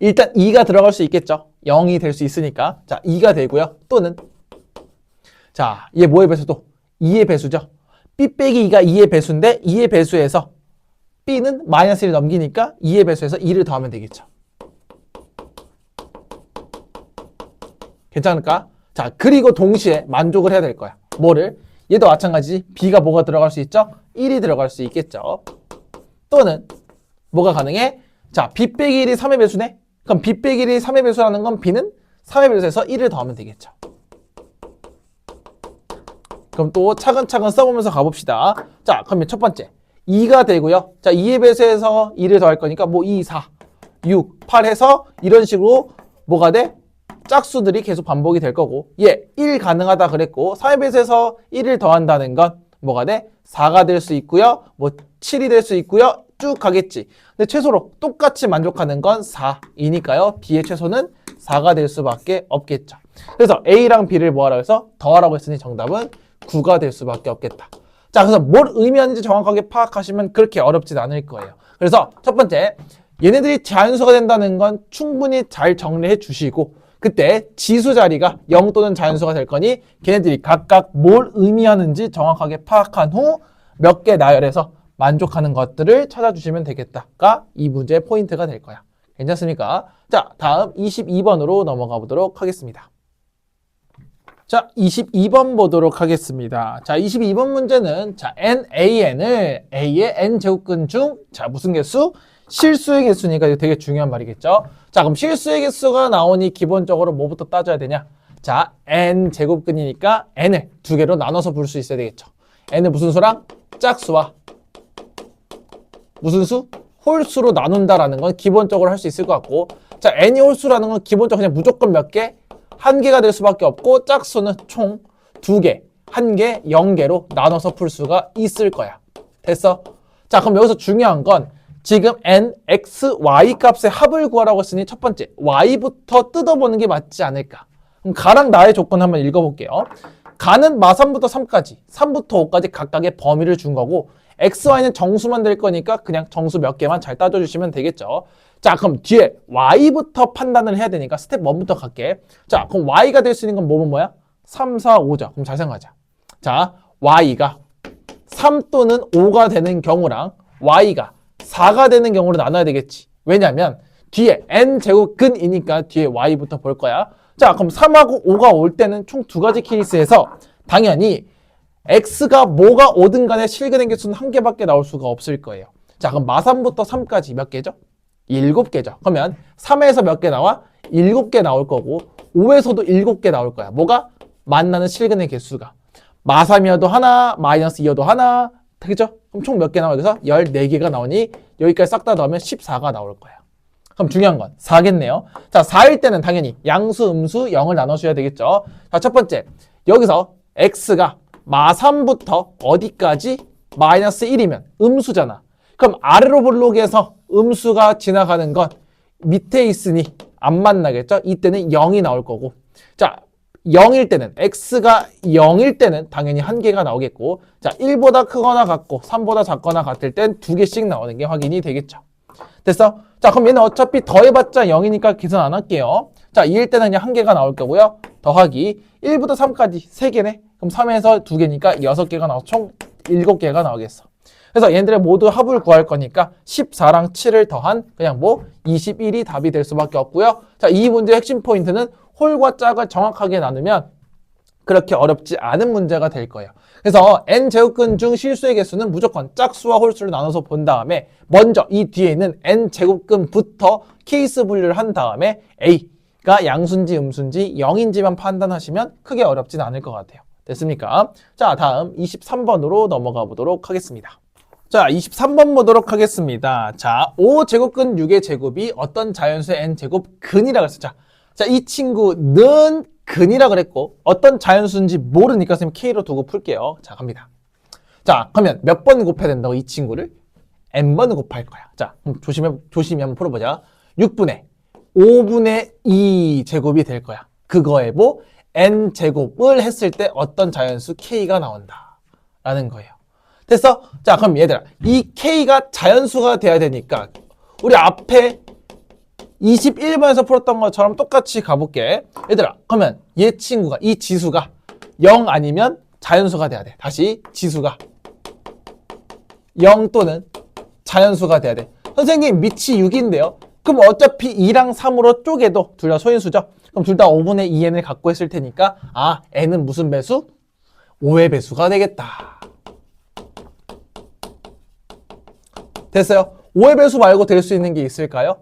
일단 2가 들어갈 수 있겠죠. 0이 될 수 있으니까. 자, 2가 되고요. 또는 자, 얘 뭐의 배수도? 2의 배수죠. B 빼기 2가 2의 배수인데 2의 배수에서 B는 마이너스 1을 넘기니까 2의 배수에서 2를 더하면 되겠죠. 괜찮을까? 자, 그리고 동시에 만족을 해야 될 거야. 뭐를? 얘도 마찬가지지. B가 뭐가 들어갈 수 있죠? 1이 들어갈 수 있겠죠. 또는 뭐가 가능해? 자, B 빼기 1이 3의 배수네? 그럼 B 빼기 1이 3의 배수라는 건 B는 3의 배수에서 1을 더하면 되겠죠. 그럼 또 차근차근 써보면서 가봅시다. 자, 그러면 첫 번째 2가 되고요. 자, 2의 배수에서 2를 더할 거니까 뭐 2, 4, 6, 8 해서 이런 식으로 뭐가 돼? 짝수들이 계속 반복이 될 거고 얘 1 가능하다 그랬고 3의 배수에서 1을 더한다는 건 뭐가 돼? 4가 될 수 있고요. 뭐 7이 될 수 있고요. 쭉 가겠지. 근데 최소로 똑같이 만족하는 건 4이니까요. B의 최소는 4가 될 수밖에 없겠죠. 그래서 A랑 B를 뭐하라고 해서 더하라고 했으니 정답은 9가 될 수밖에 없겠다. 자, 그래서 뭘 의미하는지 정확하게 파악하시면 그렇게 어렵진 않을 거예요. 그래서 첫 번째, 얘네들이 자연수가 된다는 건 충분히 잘 정리해 주시고 그때 지수 자리가 0 또는 자연수가 될 거니 걔네들이 각각 뭘 의미하는지 정확하게 파악한 후 몇 개 나열해서 만족하는 것들을 찾아주시면 되겠다가 이 문제의 포인트가 될 거야. 괜찮습니까? 자, 다음 22번으로 넘어가 보도록 하겠습니다. 자, 22번 보도록 하겠습니다. 자, 22번 문제는 자, NAN을 A의 N제곱근 중 자, 무슨 개수? 실수의 개수니까 이거 되게 중요한 말이겠죠. 자, 그럼 실수의 개수가 나오니 기본적으로 뭐부터 따져야 되냐? 자, N제곱근이니까 N을 두 개로 나눠서 부를 수 있어야 되겠죠. N을 무슨 수랑? 짝수와 무슨 수? 홀수로 나눈다라는 건 기본적으로 할 수 있을 것 같고 자, N이 홀수라는 건 기본적으로 그냥 무조건 몇 개? 한 개가 될 수밖에 없고 짝수는 총 두 개, 한 개, 0개로 나눠서 풀 수가 있을 거야. 됐어? 자, 그럼 여기서 중요한 건 지금 n, x, y 값의 합을 구하라고 했으니 첫 번째 y부터 뜯어보는 게 맞지 않을까? 그럼 가랑 나의 조건 한번 읽어볼게요. 가는 마3부터 3까지, 3부터 5까지 각각의 범위를 준 거고 x, y는 정수만 될 거니까 그냥 정수 몇 개만 잘 따져주시면 되겠죠. 자, 그럼 뒤에 y부터 판단을 해야 되니까 스텝 1부터 갈게. 자, 그럼 y가 될 수 있는 건 뭐야? 3, 4, 5죠. 그럼 잘 생각하자. 자, y가 3 또는 5가 되는 경우랑 y가 4가 되는 경우로 나눠야 되겠지. 왜냐면 뒤에 n제곱근이니까 뒤에 y부터 볼 거야. 자, 그럼 3하고 5가 올 때는 총 두 가지 케이스에서 당연히 x가 뭐가 오든 간에 실근의 개수는 한 개밖에 나올 수가 없을 거예요. 자, 그럼 마3부터 3까지 몇 개죠? 7개죠. 그러면 3에서 몇 개 나와? 7개 나올 거고 5에서도 7개 나올 거야. 뭐가? 만나는 실근의 개수가. 마3이어도 하나, 마이너스 2여도 하나, 그죠? 그럼 총 몇 개 나와? 여기서 14개가 나오니 여기까지 싹 다 넣으면 14가 나올 거야. 그럼 중요한 건 4겠네요. 자, 4일 때는 당연히 양수, 음수 0을 나눠줘야 되겠죠. 자, 첫 번째. 여기서 x가 마3부터 어디까지? 마이너스 1이면 음수잖아. 그럼 아래로 볼록에서 음수가 지나가는 건 밑에 있으니 안 만나겠죠? 이때는 0이 나올 거고. 자, 0일 때는 x가 0일 때는 당연히 한 개가 나오겠고, 자, 1보다 크거나 같고 3보다 작거나 같을 땐 두 개씩 나오는 게 확인이 되겠죠. 됐어? 자, 그럼 얘는 어차피 더해봤자 0이니까 계산 안 할게요. 자, 2일 때는 그냥 한 개가 나올 거고요. 더하기 1부터 3까지 3개네. 그럼 3에서 2개니까 6개가 나와서 총 7개가 나오겠어. 그래서 얘네들의 모두 합을 구할 거니까 14랑 7을 더한 그냥 뭐 21이 답이 될 수밖에 없고요. 자, 이 문제의 핵심 포인트는 홀과 짝을 정확하게 나누면 그렇게 어렵지 않은 문제가 될 거예요. 그래서 n제곱근 중 실수의 개수는 무조건 짝수와 홀수를 나눠서 본 다음에 먼저 이 뒤에 있는 n제곱근부터 케이스 분류를 한 다음에 a가 양수인지 음수인지 0인지만 판단하시면 크게 어렵진 않을 것 같아요. 됐습니까? 자, 다음 23번으로 넘어가 보도록 하겠습니다. 자, 23번 보도록 하겠습니다. 자, 5제곱근 6의 제곱이 어떤 자연수의 n제곱근이라고 했었죠. 자, 이 친구는 근이라 그랬고 어떤 자연수인지 모르니까 선생님 K로 두고 풀게요. 자, 갑니다. 자, 그러면 몇 번 곱해야 된다고 이 친구를? n번 곱할 거야. 자, 조심히 한번 풀어보자. 6분의 5분의 2 제곱이 될 거야. 그거에 뭐 n제곱을 했을 때 어떤 자연수 K가 나온다 라는 거예요. 됐어? 자, 그럼 얘들아, 이 K가 자연수가 돼야 되니까 우리 앞에 21번에서 풀었던 것처럼 똑같이 가볼게. 얘들아, 그러면 얘 친구가, 이 지수가 0 아니면 자연수가 돼야 돼. 다시 지수가 0 또는 자연수가 돼야 돼. 선생님, 밑이 6인데요. 그럼 어차피 2랑 3으로 쪼개도 둘 다 소인수죠? 그럼 둘 다 5분의 2n을 갖고 있을 테니까 아, n은 무슨 배수? 5의 배수가 되겠다. 됐어요? 5의 배수 말고 될 수 있는 게 있을까요?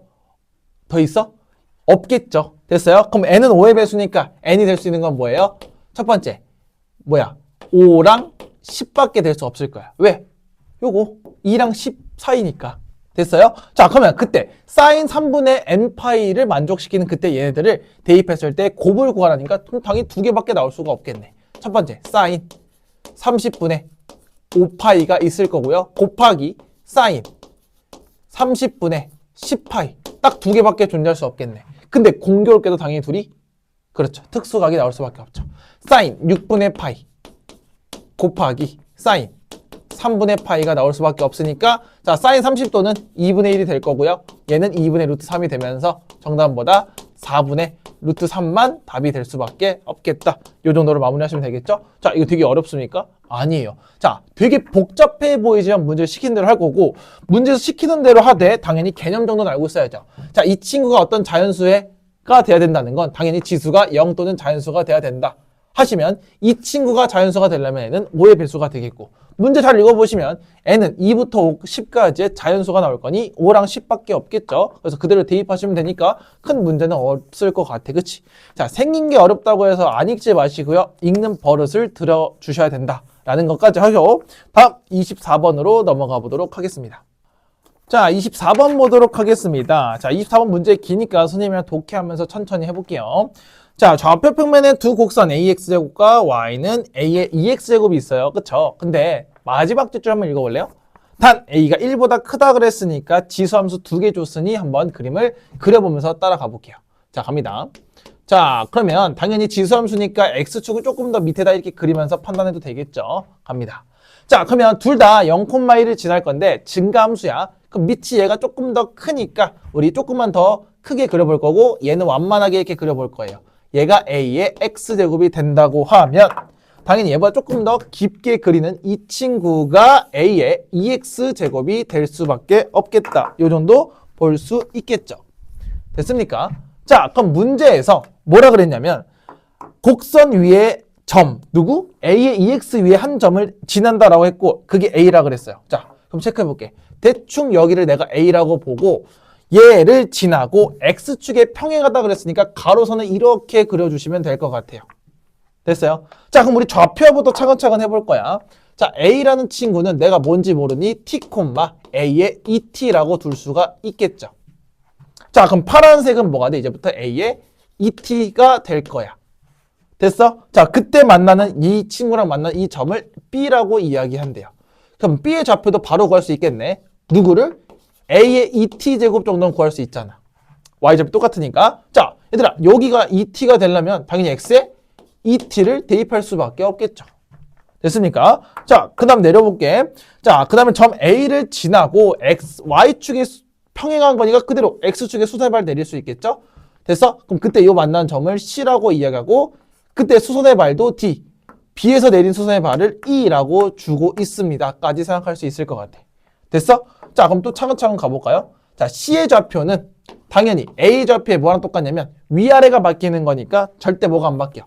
더 있어? 없겠죠. 됐어요? 그럼 n은 5의 배수니까 n이 될 수 있는 건 뭐예요? 첫 번째, 뭐야? 5랑 10밖에 될 수 없을 거야. 왜? 요거 2랑 10 사이니까. 됐어요? 자, 그러면 그때 사인 3분의 n파이를 만족시키는 그때 얘네들을 대입했을 때 곱을 구하라니까 당연히 두 개밖에 나올 수가 없겠네. 첫 번째, 사인 30분의 5파이가 있을 거고요. 곱하기 사인 30분의 10파이. 딱 두 개밖에 존재할 수 없겠네. 근데 공교롭게도 당연히 둘이 그렇죠. 특수각이 나올 수밖에 없죠. 사인 6분의 파이 곱하기 사인 3분의 파이가 나올 수밖에 없으니까 자, 사인 30도는 2분의 1이 될 거고요. 얘는 2분의 루트 3이 되면서 정답보다 4분의 루트 3만 답이 될 수밖에 없겠다. 이 정도로 마무리하시면 되겠죠? 자, 이거 되게 어렵습니까? 아니에요. 자, 되게 복잡해 보이지만 문제를 시킨 대로 할 거고 문제에서 시키는 대로 하되 당연히 개념 정도는 알고 있어야죠. 자, 이 친구가 어떤 자연수가 돼야 된다는 건 당연히 지수가 0 또는 자연수가 돼야 된다. 하시면 이 친구가 자연수가 되려면 n은 5의 배수가 되겠고 문제 잘 읽어보시면 n은 2부터 5, 10까지의 자연수가 나올 거니 5랑 10밖에 없겠죠. 그래서 그대로 대입하시면 되니까 큰 문제는 없을 것 같아. 그치? 자, 생긴 게 어렵다고 해서 안 읽지 마시고요. 읽는 버릇을 들여주셔야 된다라는 것까지 하죠. 다음 24번으로 넘어가 보도록 하겠습니다. 자, 24번 보도록 하겠습니다. 자, 24번 문제 기니까 선생님이랑 독해하면서 천천히 해볼게요. 자, 좌표 평면에 두 곡선 ax제곱과 y는 a의 2x제곱이 있어요. 그쵸? 근데 마지막 줄 한번 읽어볼래요? 단 a가 1보다 크다 그랬으니까 지수함수 두 개 줬으니 한번 그림을 그려보면서 따라가 볼게요. 자, 갑니다. 자, 그러면 당연히 지수함수니까 x축을 조금 더 밑에다 이렇게 그리면서 판단해도 되겠죠? 갑니다. 자, 그러면 둘 다 0,1을 지날 건데 증가함수야. 그럼 밑이 얘가 조금 더 크니까 우리 조금만 더 크게 그려볼 거고 얘는 완만하게 이렇게 그려볼 거예요. 얘가 a의 x제곱이 된다고 하면 당연히 얘보다 조금 더 깊게 그리는 이 친구가 a의 2x제곱이 될 수밖에 없겠다. 요 정도 볼 수 있겠죠. 됐습니까? 자, 그럼 문제에서 뭐라 그랬냐면 곡선 위에 점, 누구? a의 2x 위에 한 점을 지난다라고 했고 그게 a라 그랬어요. 자, 그럼 체크해 볼게. 대충 여기를 내가 a라고 보고 얘를 지나고 x축에 평행하다 그랬으니까 가로선을 이렇게 그려주시면 될 것 같아요. 됐어요? 자, 그럼 우리 좌표부터 차근차근 해볼 거야. 자, a라는 친구는 내가 뭔지 모르니 t, a의 2t라고 둘 수가 있겠죠. 자, 그럼 파란색은 뭐가 돼? 이제부터 a의 2t가 될 거야. 됐어? 자, 그때 만나는 이 친구랑 만나는 이 점을 b라고 이야기한대요. 그럼 b의 좌표도 바로 구할 수 있겠네. 누구를? a의 2t제곱 정도는 구할 수 있잖아. y좌표 똑같으니까. 자, 얘들아, 여기가 2t가 되려면 당연히 x에 2t를 대입할 수밖에 없겠죠. 됐습니까? 자, 그 다음 내려볼게. 자, 그 다음에 점 a를 지나고 y축에 평행한 거니까 그대로 x축에 수선의 내릴 수 있겠죠? 됐어? 그럼 그때 이 만난 점을 c라고 이야기하고 그때 수선의 발도 d, b에서 내린 수선의 발을 e라고 주고 있습니다. 까지 생각할 수 있을 것 같아. 됐어? 자, 그럼 또 차근차근 가볼까요? 자, C의 좌표는 당연히 A 좌표에 뭐랑 똑같냐면 위아래가 바뀌는 거니까 절대 뭐가 안 바뀌어.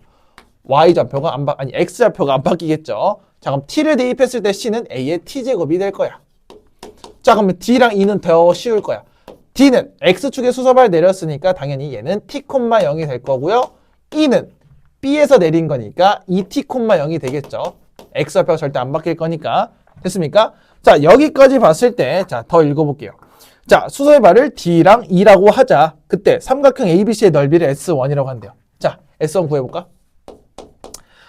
Y 좌표가 X 좌표가 안 바뀌겠죠. 자, 그럼 T를 대입했을 때 C는 A의 T제곱이 될 거야. 자, 그러면 D랑 E는 더 쉬울 거야. D는 X축에 수서발 내렸으니까 당연히 얘는 T, 0이 될 거고요. E는 B에서 내린 거니까 2T, 0이 되겠죠. X 좌표가 절대 안 바뀔 거니까. 됐습니까? 자, 여기까지 봤을 때, 자, 더 읽어볼게요. 자, 수소의 발을 D랑 E라고 하자. 그때 삼각형 ABC의 넓이를 S1이라고 한대요. 자, S1 구해볼까?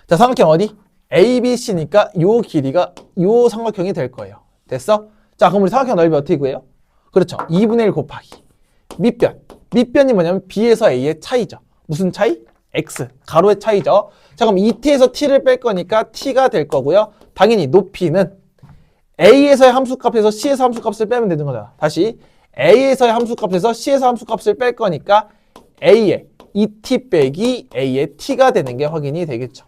자, 삼각형 어디? ABC니까 요 길이가 요 삼각형이 될 거예요. 됐어? 자, 그럼 우리 삼각형 넓이 어떻게 구해요? 그렇죠. 2분의 1 곱하기 밑변. 밑변이 뭐냐면 B에서 A의 차이죠. 무슨 차이? X, 가로의 차이죠. 자, 그럼 2T에서 T를 뺄 거니까 T가 될 거고요. 당연히 높이는 A에서의 함수값에서 C에서 함수값을 빼면 되는 거잖아. 다시 A에서의 함수값에서 C에서 함수값을 뺄 거니까 A의 2T 빼기 A의 T가 되는 게 확인이 되겠죠.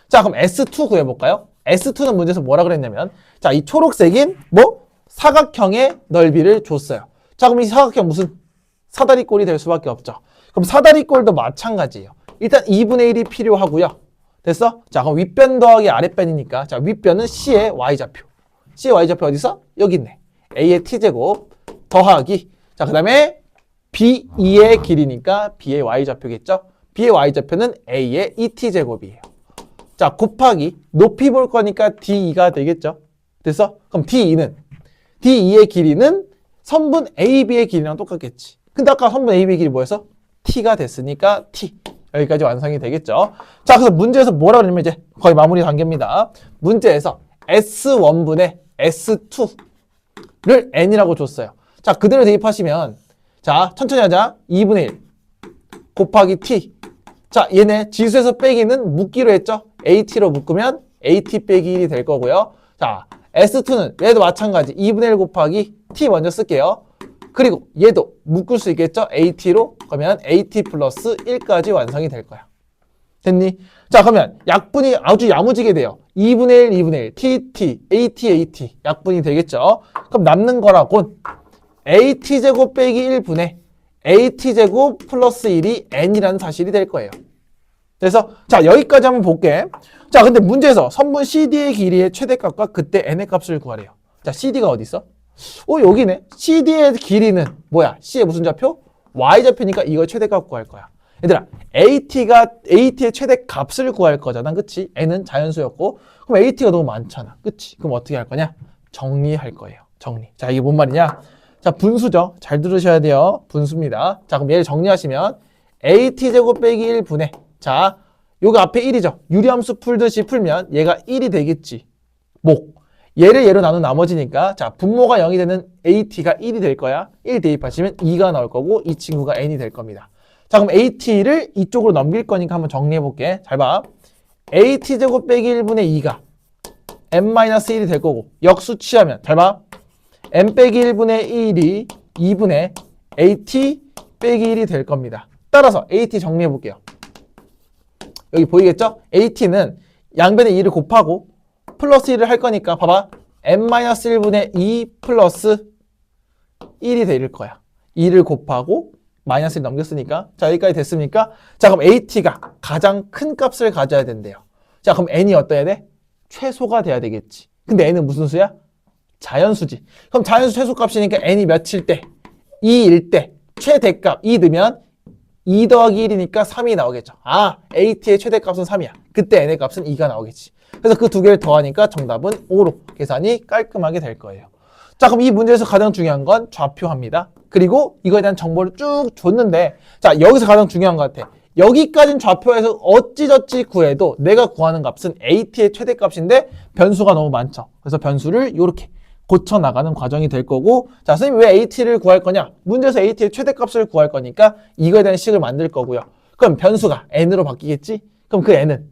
자, 그럼 S2 구해볼까요? S2는 문제에서 뭐라 그랬냐면 자, 이 초록색인 뭐? 사각형의 넓이를 줬어요. 자, 그럼 이 사각형 무슨? 사다리꼴이 될 수밖에 없죠. 그럼 사다리꼴도 마찬가지예요. 일단 2분의 1이 필요하고요. 됐어? 자, 그럼 윗변 더하기 아랫변이니까 자, 윗변은 C의 Y좌표. C의 Y좌표 어디 있어? 여기 있네. A의 T제곱 더하기 자, 그 다음에 B2의 길이니까 B의 Y좌표겠죠? B의 Y좌표는 A의 2T제곱이에요. 자, 곱하기 높이 볼 거니까 D2가 되겠죠? 됐어? 그럼 D2의 길이는 선분 AB의 길이랑 똑같겠지. 근데 아까 선분 AB의 길이 뭐였어? T가 됐으니까 T. 여기까지 완성이 되겠죠? 자, 그래서 문제에서 뭐라고 그러냐면 이제 거의 마무리 단계입니다. 문제에서 S1분의 S2를 N이라고 줬어요. 자, 그대로 대입하시면 자, 천천히 하자. 2분의 1 곱하기 T. 자, 얘네 지수에서 빼기는 묶기로 했죠? AT로 묶으면 AT 빼기 1이 될 거고요. 자, S2는 얘도 마찬가지. 2분의 1 곱하기 T 먼저 쓸게요. 그리고 얘도 묶을 수 있겠죠? AT로. 그러면 AT 플러스 1까지 완성이 될 거야. 됐니? 자, 그러면 약분이 아주 야무지게 돼요. 2분의 1, 2분의 1, TT, AT, AT. 약분이 되겠죠? 그럼 남는 거라곤 AT제곱 빼기 1분의 AT제곱 플러스 1이 N이라는 사실이 될 거예요. 그래서 자, 여기까지 한번 볼게. 자, 근데 문제에서 선분 CD의 길이의 최대값과 그때 N의 값을 구하래요. 자, CD가 어디 있어? 여기네. CD의 길이는 뭐야? C의 무슨 좌표? Y좌표니까 이걸 최대값 구할 거야. 얘들아, AT의 최대값을 구할 거잖아. 그치? N은 자연수였고. 그럼 AT가 너무 많잖아. 그치? 그럼 어떻게 할 거냐? 정리할 거예요. 정리. 자, 이게 뭔 말이냐? 자, 분수죠. 잘 들으셔야 돼요. 분수입니다. 자, 그럼 얘를 정리하시면 AT제곱 빼기 1분의 자, 요거 앞에 1이죠. 유리함수 풀듯이 풀면 얘가 1이 되겠지. 얘를 얘로 나눈 나머지니까 자, 분모가 0이 되는 AT가 1이 될 거야. 1 대입하시면 2가 나올 거고 이 친구가 N이 될 겁니다. 자, 그럼 AT를 이쪽으로 넘길 거니까 한번 정리해 볼게. 잘 봐. AT제곱 빼기 1분의 2가 N-1이 될 거고 역수 취하면 잘 봐. N 빼기 1분의 1이 2분의 AT 빼기 1이 될 겁니다. 따라서 AT 정리해 볼게요. 여기 보이겠죠? AT는 양변에 2를 곱하고 플러스 1을 할 거니까 봐봐. n-1분의 2 플러스 1이 될 거야. 2를 곱하고 마이너스를 넘겼으니까. 자, 여기까지 됐습니까? 자, 그럼 AT가 가장 큰 값을 가져야 된대요. 자, 그럼 n이 어떠해야 돼? 최소가 돼야 되겠지. 근데 n은 무슨 수야? 자연수지. 그럼 자연수 최소값이니까 n이 몇일 때? 2일 때 최대값 2 넣으면 2 더하기 1이니까 3이 나오겠죠. 아, AT의 최대값은 3이야. 그때 n의 값은 2가 나오겠지. 그래서 그 두 개를 더하니까 정답은 5로 계산이 깔끔하게 될 거예요. 자, 그럼 이 문제에서 가장 중요한 건 좌표합니다. 그리고 이거에 대한 정보를 쭉 줬는데, 자, 여기서 가장 중요한 것 같아. 여기까지는 좌표에서 어찌저찌 구해도 내가 구하는 값은 AT의 최대값인데 변수가 너무 많죠. 그래서 변수를 이렇게 고쳐나가는 과정이 될 거고, 자, 선생님 왜 AT를 구할 거냐? 문제에서 AT의 최대값을 구할 거니까 이거에 대한 식을 만들 거고요. 그럼 변수가 n으로 바뀌겠지? 그럼 그 n은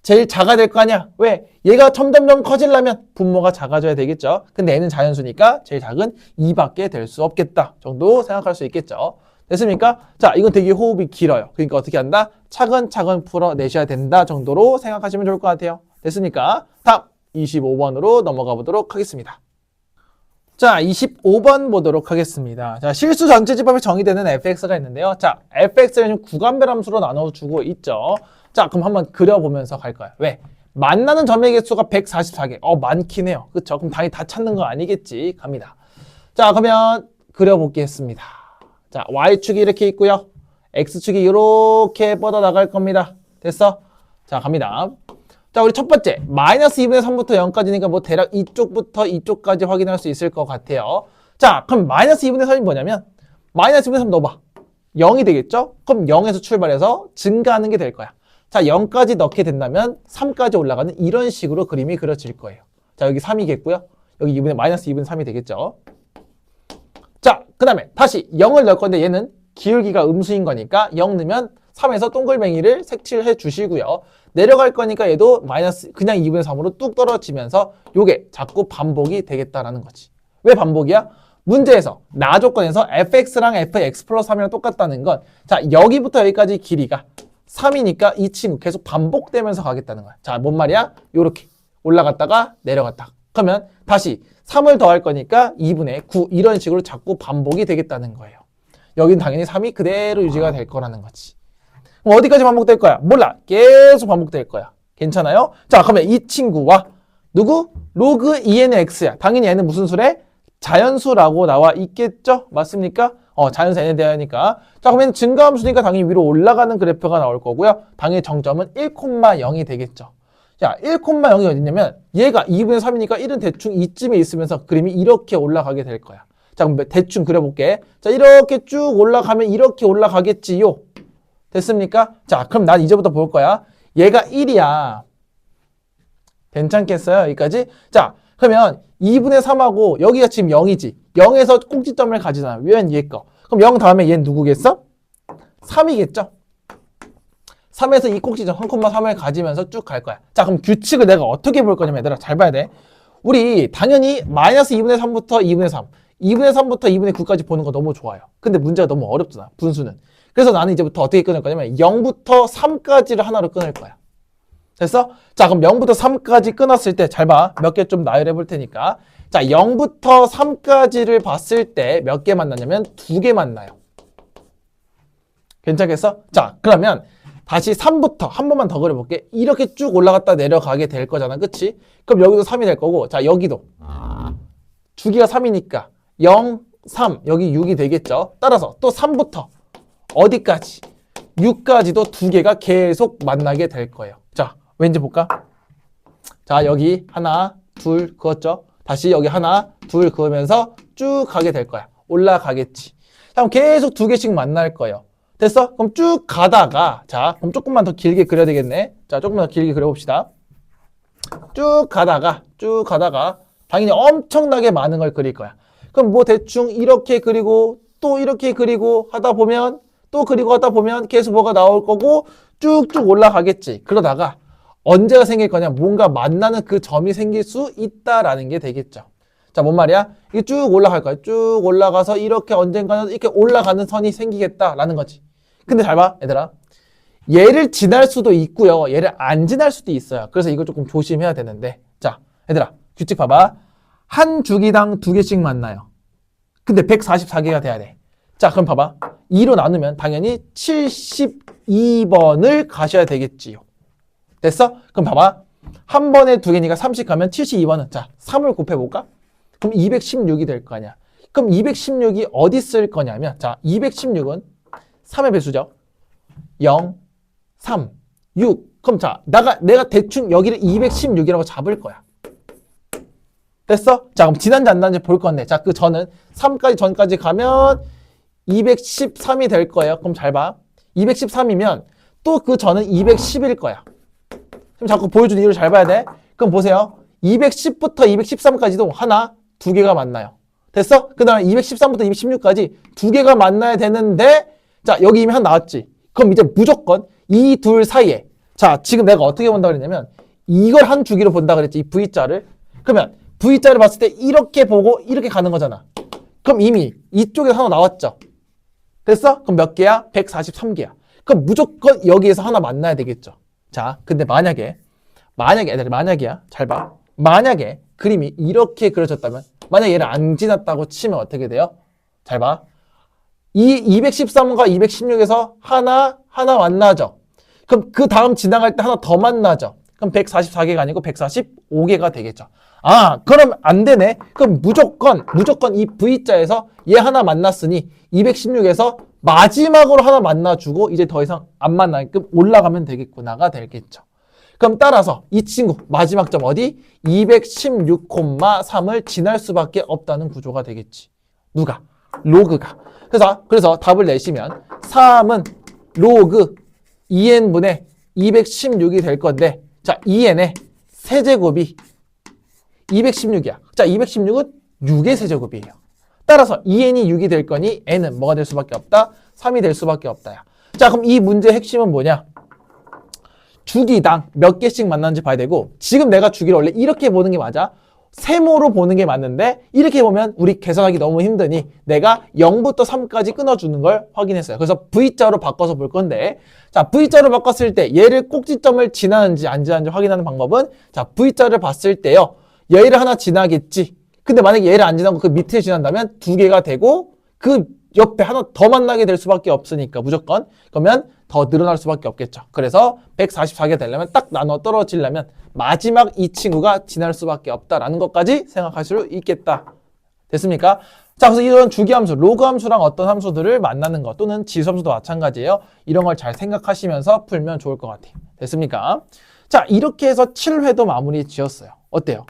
제일 작아야 될 거 아니야? 왜? 얘가 점점점 커지려면 분모가 작아져야 되겠죠. 근데 n은 자연수니까 제일 작은 2밖에 될 수 없겠다 정도 생각할 수 있겠죠. 됐습니까? 자, 이건 되게 호흡이 길어요. 그러니까 어떻게 한다? 차근차근 풀어내셔야 된다 정도로 생각하시면 좋을 것 같아요. 됐습니까? 다음 25번으로 넘어가 보도록 하겠습니다. 자, 25번 보도록 하겠습니다. 자, 실수 전체집합에 정의되는 fx가 있는데요. 자, fx를 구간별 함수로 나눠주고 있죠. 자, 그럼 한번 그려보면서 갈 거야. 왜? 만나는 점의 개수가 144개. 많긴 해요. 그쵸? 그럼 당연히 다 찾는 거 아니겠지? 갑니다. 자, 그러면 그려보겠습니다. 자, y축이 이렇게 있고요. x축이 이렇게 뻗어나갈 겁니다. 됐어? 자, 갑니다. 자, 우리 첫 번째, 마이너스 2분의 3부터 0까지니까 뭐 대략 이쪽부터 이쪽까지 확인할 수 있을 것 같아요. 자, 그럼 마이너스 2분의 3이 뭐냐면 마이너스 2분의 3 넣어봐. 0이 되겠죠? 그럼 0에서 출발해서 증가하는 게 될 거야. 자, 0까지 넣게 된다면 3까지 올라가는 이런 식으로 그림이 그려질 거예요. 자, 여기 3이겠고요. 여기 2분의 마이너스 2분의 3이 되겠죠? 자, 그 다음에 다시 0을 넣을 건데 얘는 기울기가 음수인 거니까 0 넣으면 3에서 동글뱅이를 색칠해 주시고요. 내려갈 거니까 얘도 마이너스 그냥 2분의 3으로 뚝 떨어지면서 요게 자꾸 반복이 되겠다라는 거지. 왜 반복이야? 문제에서 나 조건에서 fx랑 fx 플러스 3이랑 똑같다는 건 자, 여기부터 여기까지 길이가 3이니까 이 친구 계속 반복되면서 가겠다는 거야. 자, 뭔 말이야? 요렇게 올라갔다가 내려갔다. 그러면 다시 3을 더할 거니까 2분의 9 이런 식으로 자꾸 반복이 되겠다는 거예요. 여긴 당연히 3이 그대로 유지가 될 거라는 거지. 그럼 어디까지 반복될 거야? 몰라. 계속 반복될 거야. 괜찮아요? 자, 그러면 이 친구와 누구? 로그 2n의 x야. 당연히 얘는 무슨 수래? 자연수라고 나와 있겠죠? 맞습니까? 자연수 n에 대하니까. 자, 그러면 증가함수니까 당연히 위로 올라가는 그래프가 나올 거고요. 당연히 정점은 1,0이 되겠죠. 자, 1,0이 어디냐면 얘가 2분의 3이니까 1은 대충 이쯤에 있으면서 그림이 이렇게 올라가게 될 거야. 자, 그럼 대충 그려볼게. 자, 이렇게 쭉 올라가면 이렇게 올라가겠지요. 됐습니까? 자, 그럼 난 이제부터 볼 거야. 얘가 1이야. 괜찮겠어요? 여기까지? 자, 그러면 2분의 3하고 여기가 지금 0이지. 0에서 꼭지점을 가지잖아. 얘는 얘 거. 그럼 0 다음에 얘는 누구겠어? 3이겠죠? 3에서 이 꼭지점 1,3을 가지면서 쭉 갈 거야. 자, 그럼 규칙을 내가 어떻게 볼 거냐면 얘들아 잘 봐야 돼. 우리 당연히 마이너스 2분의 3부터 2분의 3, 2분의 3부터 2분의 9까지 보는 거 너무 좋아요. 근데 문제가 너무 어렵잖아. 분수는. 그래서 나는 이제부터 어떻게 끊을 거냐면 0부터 3까지를 하나로 끊을 거야. 됐어? 자, 그럼 0부터 3까지 끊었을 때 잘 봐. 몇 개 좀 나열해 볼 테니까. 자, 0부터 3까지를 봤을 때 몇 개 만나냐면 2개 만나요. 괜찮겠어? 자, 그러면 다시 3부터 한 번만 더 그려볼게. 이렇게 쭉 올라갔다 내려가게 될 거잖아. 그치? 그럼 여기도 3이 될 거고, 자, 여기도. 주기가 3이니까 0, 3, 여기 6이 되겠죠? 따라서 또 3부터 어디까지? 6까지도 2개가 계속 만나게 될 거예요. 자, 왠지 볼까? 자, 여기 하나, 둘 그었죠? 다시 여기 하나, 둘 그으면서 쭉 가게 될 거야. 올라가겠지. 그럼 계속 2개씩 만날 거예요. 됐어? 그럼 쭉 가다가, 자, 그럼 조금만 더 길게 그려야 되겠네. 자, 조금만 더 길게 그려봅시다. 쭉 가다가, 당연히 엄청나게 많은 걸 그릴 거야. 그럼 뭐 대충 이렇게 그리고, 또 이렇게 그리고 하다 보면, 또 그리고 하다 보면 계속 뭐가 나올 거고, 쭉쭉 올라가겠지. 그러다가, 언제가 생길 거냐? 뭔가 만나는 그 점이 생길 수 있다라는 게 되겠죠. 자, 뭔 말이야? 이게 쭉 올라갈 거야. 쭉 올라가서 이렇게 언젠가는 이렇게 올라가는 선이 생기겠다라는 거지. 근데 잘 봐, 얘들아. 얘를 지날 수도 있고요. 얘를 안 지날 수도 있어요. 그래서 이거 조금 조심해야 되는데. 자, 얘들아, 규칙 봐봐. 한 주기당 2개씩 만나요. 근데 144개가 돼야 돼. 자, 그럼 봐봐. 2로 나누면 당연히 72번을 가셔야 되겠지요. 됐어? 그럼 봐봐. 한 번에 2개니까 30 가면 72번은 자, 3을 곱해볼까? 그럼 216이 될 거 아니야. 그럼 216이 어디 쓸 거냐면 자, 216은 3의 배수죠. 0, 3, 6. 그럼 자, 내가 대충 여기를 216이라고 잡을 거야. 됐어? 자, 그럼 지난지 안 지난지 볼 건데 자, 그 전은 3까지 전까지 가면 213이 될 거예요. 그럼 잘 봐. 213이면 또 그 전은 210일 거야. 그럼 자꾸 보여주는 이유를 잘 봐야 돼. 그럼 보세요. 210부터 213까지도 하나, 2개가 만나요. 됐어? 그 다음에 213부터 216까지 2개가 만나야 되는데 자, 여기 이미 하나 나왔지. 그럼 이제 무조건 이 둘 사이에 자, 지금 내가 어떻게 본다고 그랬냐면 이걸 한 주기로 본다 그랬지. 이 V자를. 그러면 V자를 봤을 때 이렇게 보고 이렇게 가는 거잖아. 그럼 이미 이쪽에 하나 나왔죠. 됐어? 그럼 몇 개야? 143개야. 그럼 무조건 여기에서 하나 만나야 되겠죠. 자, 근데 만약에 애들 만약이야. 잘 봐. 만약에 그림이 이렇게 그려졌다면 만약에 얘를 안 지났다고 치면 어떻게 돼요? 잘 봐. 이 213과 216에서 하나 만나죠. 그럼 그 다음 지나갈 때 하나 더 만나죠. 그럼 144개가 아니고 145개가 되겠죠. 아, 그럼 안 되네. 그럼 무조건 이 V자에서 얘 하나 만났으니 216에서 마지막으로 하나 만나주고 이제 더 이상 안 만나게끔 올라가면 되겠구나가 되겠죠. 그럼 따라서 이 친구 마지막 점 어디? 216,3을 지날 수밖에 없다는 구조가 되겠지. 누가? 로그가. 그래서 답을 내시면 3은 로그 2n분의 216이 될 건데 자, 2n의 세제곱이 216이야. 자, 216은 6의 세제곱이에요. 따라서 2n이 6이 될 거니 n은 뭐가 될 수밖에 없다? 3이 될 수밖에 없다야. 자, 그럼 이 문제의 핵심은 뭐냐? 주기당 몇 개씩 만나는지 봐야 되고 지금 내가 주기를 원래 이렇게 보는 게 맞아. 세모로 보는 게 맞는데 이렇게 보면 우리 계산하기 너무 힘드니 내가 0부터 3까지 끊어주는 걸 확인했어요. 그래서 V자로 바꿔서 볼 건데 자, V자로 바꿨을 때 얘를 꼭지점을 지나는지 안 지나는지 확인하는 방법은 자, V자를 봤을 때요. 얘를 하나 지나겠지. 근데 만약에 얘를 안 지나고 그 밑에 지난다면 2개가 되고 그 옆에 하나 더 만나게 될 수밖에 없으니까 무조건 그러면 더 늘어날 수밖에 없겠죠. 그래서 144개 되려면 딱 나눠 떨어지려면 마지막 이 친구가 지날 수밖에 없다라는 것까지 생각할 수 있겠다. 됐습니까? 자, 그래서 이런 주기함수, 로그함수랑 어떤 함수들을 만나는 것 또는 지수함수도 마찬가지예요. 이런 걸 잘 생각하시면서 풀면 좋을 것 같아요. 됐습니까? 자, 이렇게 해서 7회도 마무리 지었어요. 어때요?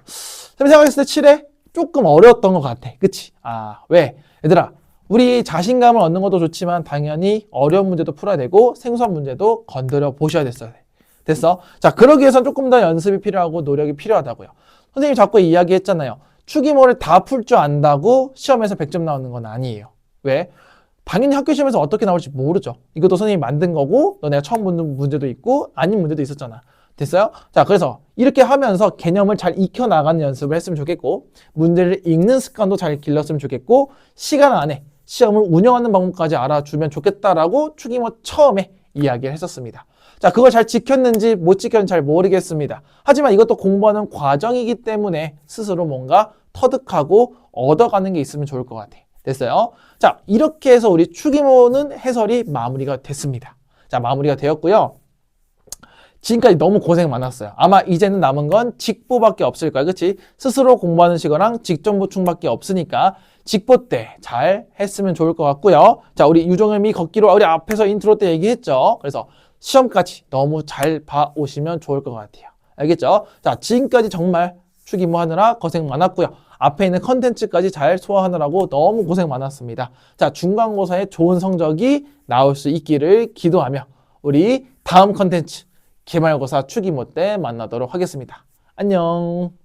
생각했을 때 7회 조금 어려웠던 것 같아. 그치? 아, 왜? 얘들아, 우리 자신감을 얻는 것도 좋지만 당연히 어려운 문제도 풀어야 되고 생소한 문제도 건드려 보셔야 됐어요. 됐어? 자, 그러기 위해서는 조금 더 연습이 필요하고 노력이 필요하다고요. 선생님이 자꾸 이야기했잖아요. 추기모를 다 풀 줄 안다고 시험에서 100점 나오는 건 아니에요. 왜? 당연히 학교 시험에서 어떻게 나올지 모르죠. 이것도 선생님이 만든 거고 너네가 처음 보는 문제도 있고 아닌 문제도 있었잖아. 됐어요? 자, 그래서 이렇게 하면서 개념을 잘 익혀나가는 연습을 했으면 좋겠고 문제를 읽는 습관도 잘 길렀으면 좋겠고 시간 안에 시험을 운영하는 방법까지 알아주면 좋겠다라고 추기모 처음에 이야기를 했었습니다. 자, 그걸 잘 지켰는지 못 지켰는지 잘 모르겠습니다. 하지만 이것도 공부하는 과정이기 때문에 스스로 뭔가 터득하고 얻어가는 게 있으면 좋을 것 같아요. 됐어요? 자, 이렇게 해서 우리 추기모는 해설이 마무리가 됐습니다. 자, 마무리가 되었고요. 지금까지 너무 고생 많았어요. 아마 이제는 남은 건 직보밖에 없을 거야. 그치? 스스로 공부하는 시간랑 직전 보충밖에 없으니까 직보 때 잘 했으면 좋을 것 같고요. 자, 우리 유종현이 걷기로 우리 앞에서 인트로 때 얘기했죠. 그래서 시험까지 너무 잘 봐오시면 좋을 것 같아요. 알겠죠? 자, 지금까지 정말 추기모 하느라 고생 많았고요. 앞에 있는 컨텐츠까지 잘 소화하느라고 너무 고생 많았습니다. 자, 중간고사에 좋은 성적이 나올 수 있기를 기도하며 우리 다음 컨텐츠 기말고사 추기모 때 만나도록 하겠습니다. 안녕.